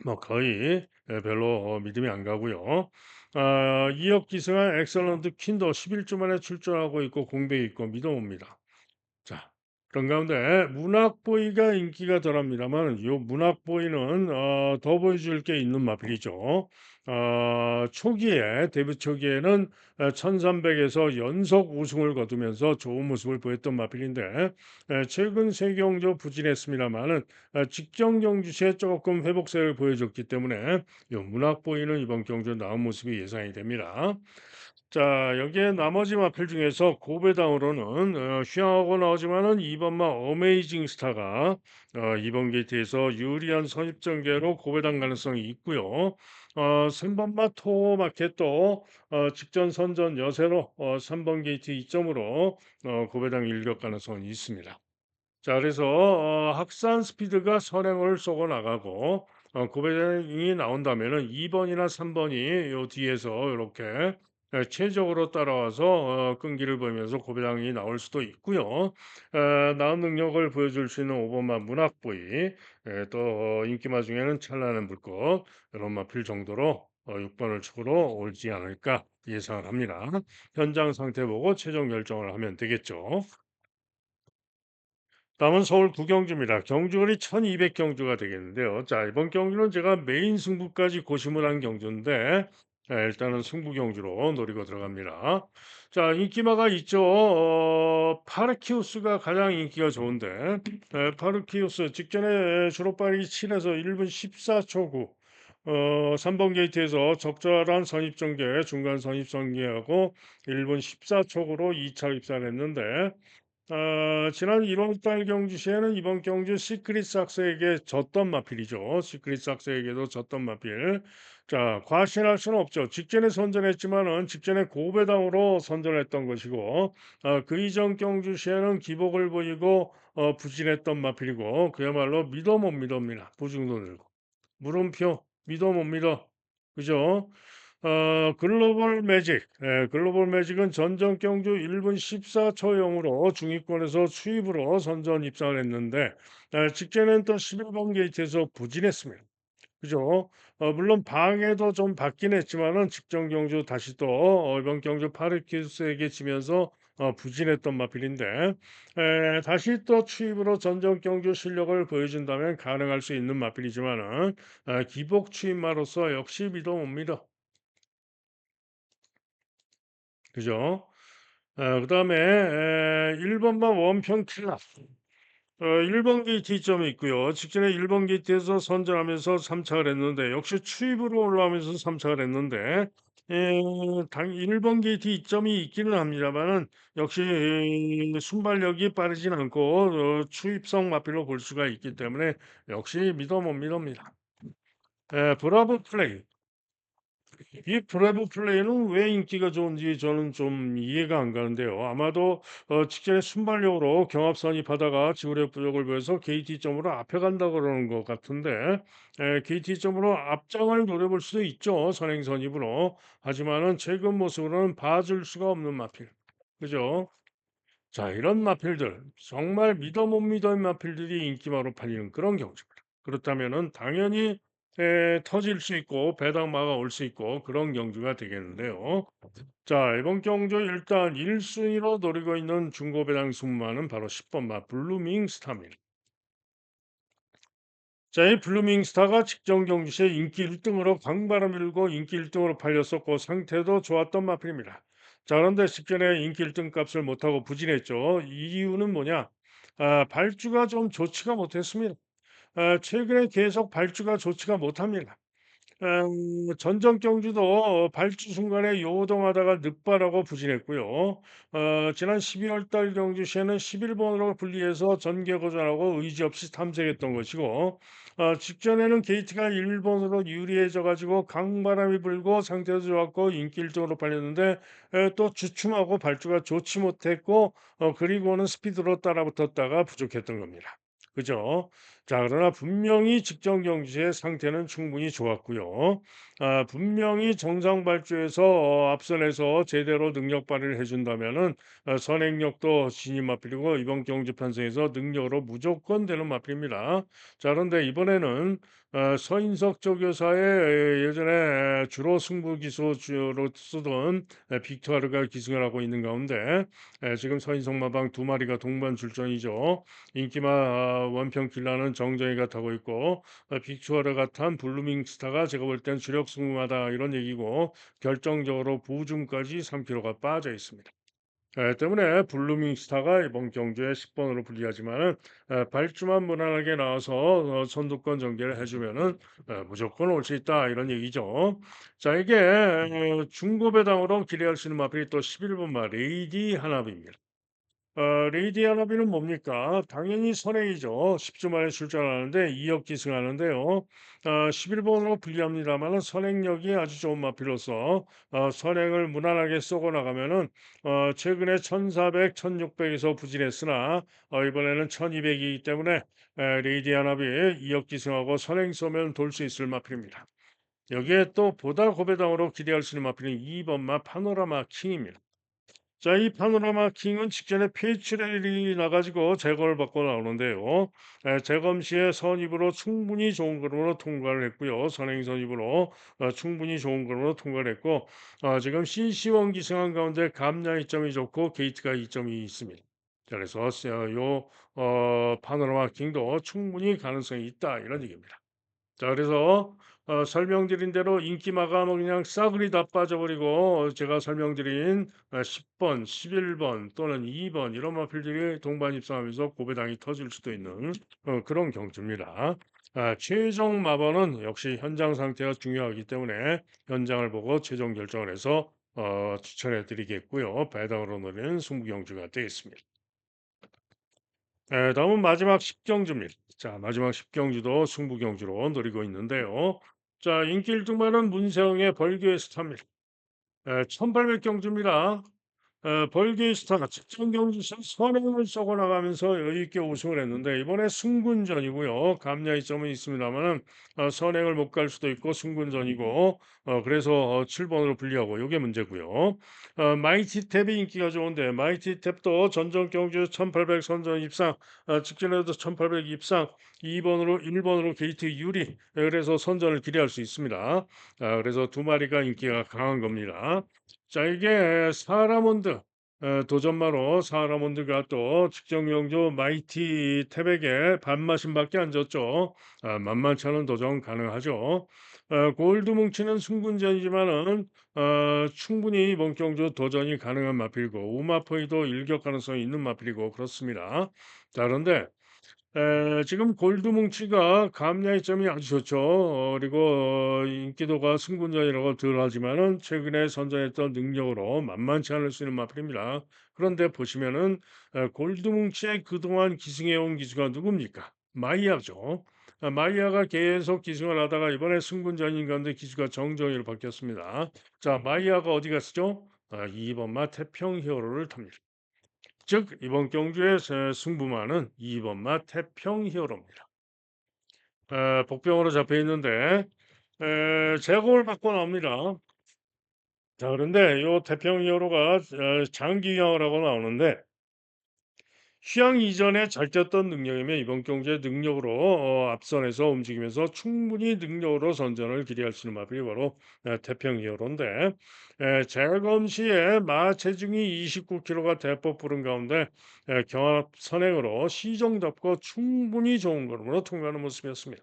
뭐 거의 별로 믿음이 안 가고요. 2억 기승한 엑설런트 퀸도 11주 만에 출전하고 있고 공백이 있고 믿어봅니다. 자, 그런 가운데 문학보이가 인기가 덜합니다만 요 문학보이는 더 보여줄 게 있는 마필이죠. 초기에 데뷔 초기에는 1300에서 연속 우승을 거두면서 좋은 모습을 보였던 마필인데 최근 세 경주 부진했습니다만은 직전 경주시에 조금 회복세를 보여줬기 때문에 요 문학보이는 이번 경주 나은 모습이 예상이 됩니다. 자, 여기에 나머지 마필 중에서 고배당으로는 휘황하고 나오지만은 2번마 어메이징 스타가 2번 게이트에서 유리한 선입 전개로 고배당 가능성이 있고요. 3번마 토마켓도 직전 선전 여세로 3번 게이트 2점으로 고배당 일격 가능성이 있습니다. 자, 그래서 학산 스피드가 선행을 쏘고 나가고 고배당이 나온다면은 2번이나 3번이 요 뒤에서 이렇게 최적으로 따라와서 끈기를 보이면서 고배당이 나올 수도 있고요. 나은 능력을 보여줄 수 있는 5번만 문학보이, 또 인기마 중에는 찬란한 불꽃 이런 마필 정도로 6번을 축으로 올지 않을까 예상을 합니다. 현장 상태 보고 최종 결정을 하면 되겠죠. 다음은 서울 구경주입니다. 경주거리 1200경주가 되겠는데요. 자, 이번 경주는 제가 메인 승부까지 고심을 한 경주인데 일단은 승부 경주로 노리고 들어갑니다. 자, 인기마가 있죠. 파르키우스가 가장 인기가 좋은데 파르키우스 직전에 주로 빠르기 7에서 1분 14초 9 3번 게이트에서 적절한 선입 전개, 중간 선입 전개하고 1분 14촉으로 2차 입산을 했는데 지난 1월 달 경주시에는 이번 경주 시크릿 삭스에게 졌던 마필이죠. 시크릿 삭스에게도 졌던 마필. 자, 과신할 수는 없죠. 직전에 선전했지만은 직전에 고배당으로 선전했던 것이고, 그 이전 경주시에는 기복을 보이고 부진했던 마필이고, 그야말로 믿어 못 믿어입니다. 보증도 들고. 물음표 믿어 못 믿어. 그죠? 글로벌 매직. 글로벌 매직은 전전 경주 1분 14초 0으로 중위권에서 수입으로 선전 입상을 했는데 직전엔 또 11번 게이트에서 부진했습니다. 그죠? 물론 방해도 좀 받긴 했지만은 직전 경주 다시 또 이번 경주 파르키스에게 지면서 부진했던 마필인데 다시 또 추입으로 전적 경주 실력을 보여준다면 가능할 수 있는 마필이지만은 기복 추입마로서 역시 믿어 못 믿어. 그죠? 그다음에 1번만 원평 킬라. 1번 게이트 이점이 있고요. 직전에 1번 게이트에서 선전하면서 3착을 했는데 역시 추입으로 올라오면서 3착을 했는데 1번 게이트 이점이 있기는 합니다만은 역시 순발력이 빠르진 않고 추입성 마필로 볼 수가 있기 때문에 역시 믿어 못 믿습니다. 브라보 플레이. 이 브레이브 플레이는 왜 인기가 좋은지 저는 좀 이해가 안 가는데요. 아마도 직전에 순발력으로 경합 선입하다가 지구력 부족을 보여서 KT점으로 앞에 간다 그러는 것 같은데 KT점으로 앞장을 노려볼 수도 있죠. 선행 선입으로. 하지만은 최근 모습으로는 봐줄 수가 없는 마필. 그죠? 자, 이런 마필들, 정말 믿어 못 믿어의 마필들이 인기마로 팔리는 그런 경우입니다. 그렇다면은 당연히 터질 수 있고 배당마가 올 수 있고 그런 경주가 되겠는데요. 자, 이번 경주 일단 1순위로 노리고 있는 중고 배당 순마는 바로 10번 마 블루밍 스타입니다. 자, 이 블루밍 스타가 직전 경주 시에 인기 1등으로 강바람 밀고 인기 1등으로 팔렸었고 상태도 좋았던 마필입니다. 자, 그런데 직전에 인기 1등 값을 못하고 부진했죠. 이 이유는 뭐냐? 발주가 좀 좋지가 못했습니다. 최근에 계속 발주가 좋지가 못합니다. 전전 경주도 발주 순간에 요동하다가 늑발하고 부진했고요. 지난 12월 달 경주 시에는 11번으로 분리해서 전개고전하고 의지 없이 탐색했던 것이고 직전에는 게이트가 1번으로 유리해져 가지고 강바람이 불고 상태도 좋았고 인기 1등으로 팔렸는데 또 주춤하고 발주가 좋지 못했고 그리고는 스피드로 따라붙었다가 부족했던 겁니다. 그죠? 자, 그러나 분명히 직전 경주의 상태는 충분히 좋았고요. 분명히 정상 발주에서 앞선에서 제대로 능력 발휘를 해준다면은 선행력도 진입 마필이고 이번 경주 편성에서 능력으로 무조건 되는 마필입니다. 자, 그런데 이번에는 서인석 조교사의 예전에 주로 승부 기소주로 쓰던 빅토르가 기승을 하고 있는 가운데 지금 서인석 마방 두 마리가 동반 출전이죠. 인기마 원평 킬라는 정정이가 타고 있고 빅투어가 탄 블루밍 스타가 제가 볼 땐 주력 승무하다 이런 얘기고 결정적으로 보중까지 3kg가 빠져 있습니다. 때문에 블루밍 스타가 이번 경주에 10번으로 불리하지만은 발주만 무난하게 나와서 선두권 전개를 해주면은 무조건 올 수 있다 이런 얘기죠. 자, 이게 중고 배당으로 기대할 수 있는 마필이 또 11번 마 레이디 하나비입니다. 레이디 아나비는 뭡니까? 당연히 선행이죠. 10주 만에 출전하는데 2억 기승하는데요. 11번으로 불리합니다만 선행력이 아주 좋은 마필로서 선행을 무난하게 쏘고 나가면은 최근에 1400, 1600에서 부진했으나 이번에는 1200이기 때문에 레이디 아나비 2억 기승하고 선행 쏘면 돌 수 있을 마필입니다. 여기에 또 보다 고배당으로 기대할 수 있는 마필은 2번 마 파노라마 킹입니다. 자, 이 파노라마 킹은 직전에 페이치레일이 나가지고 제거를 받고 나오는데요. 재검 시에 선입으로 충분히 좋은 그림으로 통과를 했고요. 선행 선입으로 충분히 좋은 그림으로 통과를 했고 지금 CC1 기승한 가운데 감량 이점이 좋고 게이트가 이점이 있습니다. 자, 그래서 요 파노라마 킹도 충분히 가능성이 있다 이런 얘기입니다. 자, 그래서 설명드린 대로 인기마가 뭐 그냥 싸그리 다 빠져버리고 제가 설명드린 10번, 11번 또는 2번 이런 마필들이 동반 입성하면서 고배당이 터질 수도 있는 그런 경주입니다. 최종 마번은 역시 현장 상태가 중요하기 때문에 현장을 보고 최종 결정을 해서 추천해 드리겠고요. 배당으로 노리는 승부 경주가 되겠습니다. 다음은 마지막 10경주입니다. 자, 마지막 10경주도 승부 경주로 노리고 있는데요. 자, 인기 1등만은 문세영의 벌교의 스타입니다. 1800경주입니다. 벌게이스타가 직전 경기에서 선행을 쏘고 나가면서 여유 있게 우승을 했는데 이번에 승군전이고요. 감야의 점은 있습니다만은 선행을 못 갈 수도 있고 승군전이고 그래서 7번으로 불리하고 이게 문제고요. 마이티 탭이 인기가 좋은데 마이티 탭도 전전 경주 1800 선전 입상 직전에도 1800 입상 2번으로 1번으로 게이트 유리 그래서 선전을 기대할 수 있습니다. 그래서 두 마리가 인기가 강한 겁니다. 자, 이게 사라몬드. 도전마로 사라몬드가 또 측정 용조 마이티 태백에 반마신밖에 안 졌죠. 만만치 않은 도전 가능하죠. 골드 뭉치는 승분전이지만은 충분히 이번 경주 도전이 가능한 마필이고 우마포이도 일격 가능성이 있는 마필이고 그렇습니다. 자, 그런데 지금 골드뭉치가 감량의 점이 아주 좋죠. 그리고 인기도가 승분전이라고 덜하지만은 최근에 선전했던 능력으로 만만치 않을 수 있는 마필입니다. 그런데 보시면은 골드뭉치의 그동안 기승해온 기수가 누굽니까? 마이야죠. 마이야가 계속 기승을 하다가 이번에 승분전인 가운데 기수가 정정위로 바뀌었습니다. 자, 마이야가 어디 갔죠? 2번마 태평 히어로를 탑니다. 즉 이번 경주의 승부마는 2번마 태평 히어로입니다. 복병으로 잡혀 있는데 제공을 받고 나옵니다. 자, 그런데 이 태평 히어로가 장기 휴양을 하고 나오는데 휴양 이전에 잘 떴던 능력이면 이번 경주의 능력으로 앞선에서 움직이면서 충분히 능력으로 선전을 기대할 수 있는 마필이 바로 태평 히어로인데 재검 시에 마 체중이 29kg가 대폭 부른 가운데 경합 선행으로 시정답고 충분히 좋은 걸음으로 통과하는 모습이었습니다.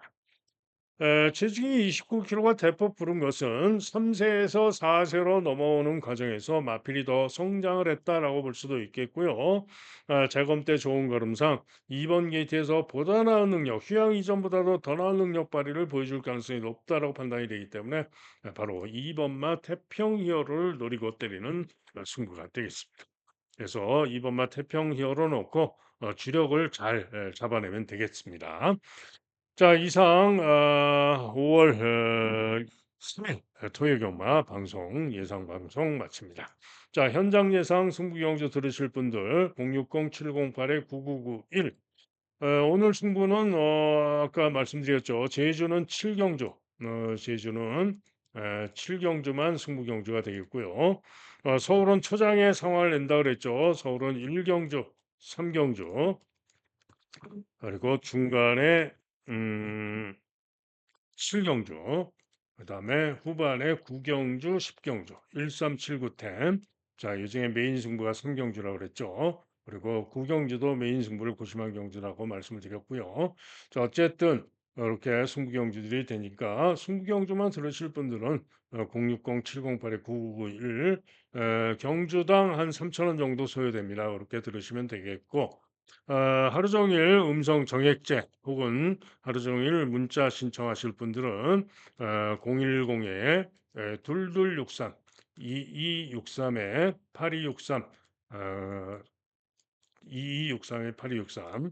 체중이 29kg가 대폭 부른 것은 3세에서 4세로 넘어오는 과정에서 마필이 더 성장을 했다라고 볼 수도 있겠고요. 재검 때 좋은 걸음상 2번 게이트에서 보다 나은 능력, 휴양 이전보다도 더 나은 능력 발휘를 보여줄 가능성이 높다라고 판단이 되기 때문에 바로 2번마 태평 히어로를 노리고 때리는 승부가 되겠습니다. 그래서 2번마 태평 히어로 놓고 주력을 잘 잡아내면 되겠습니다. 자, 이상 5월 3일 토요 경마 방송 예상 방송 마칩니다. 자, 현장 예상 승부 경주 들으실 분들 060-708-9991 오늘 승부는 아까 말씀드렸죠. 제주는 7경주, 제주는 7경주만 승부 경주가 되겠고요. 서울은 초장의 상황을 낸다 그랬죠. 서울은 1경주, 3경주, 그리고 중간에 음, 7경주, 그다음에 후반에 9경주, 10경주, 1379템. 자, 요즘에 메인 승부가 3경주라고 그랬죠. 그리고 9경주도 메인 승부를 고심한 경주라고 말씀을 드렸고요. 자, 어쨌든 이렇게 승부 경주들이 되니까 승부 경주만 들으실 분들은 060-708-9991 경주당 한 3,000원 정도 소요됩니다. 그렇게 들으시면 되겠고 하루 종일 음성 정액제 혹은 하루 종일 문자 신청하실 분들은 010에 2263 2263에 8263 어, 2263에 8263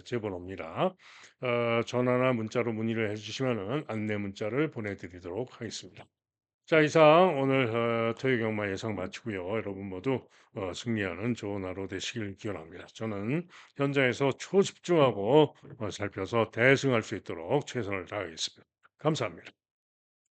제 번호입니다. 전화나 문자로 문의를 해주시면 안내 문자를 보내드리도록 하겠습니다. 자, 이상 오늘 토요 경마 예상 마치고요. 여러분 모두 승리하는 좋은 하루 되시길 기원합니다. 저는 현장에서 초집중하고 살펴서 대승할 수 있도록 최선을 다하겠습니다. 감사합니다.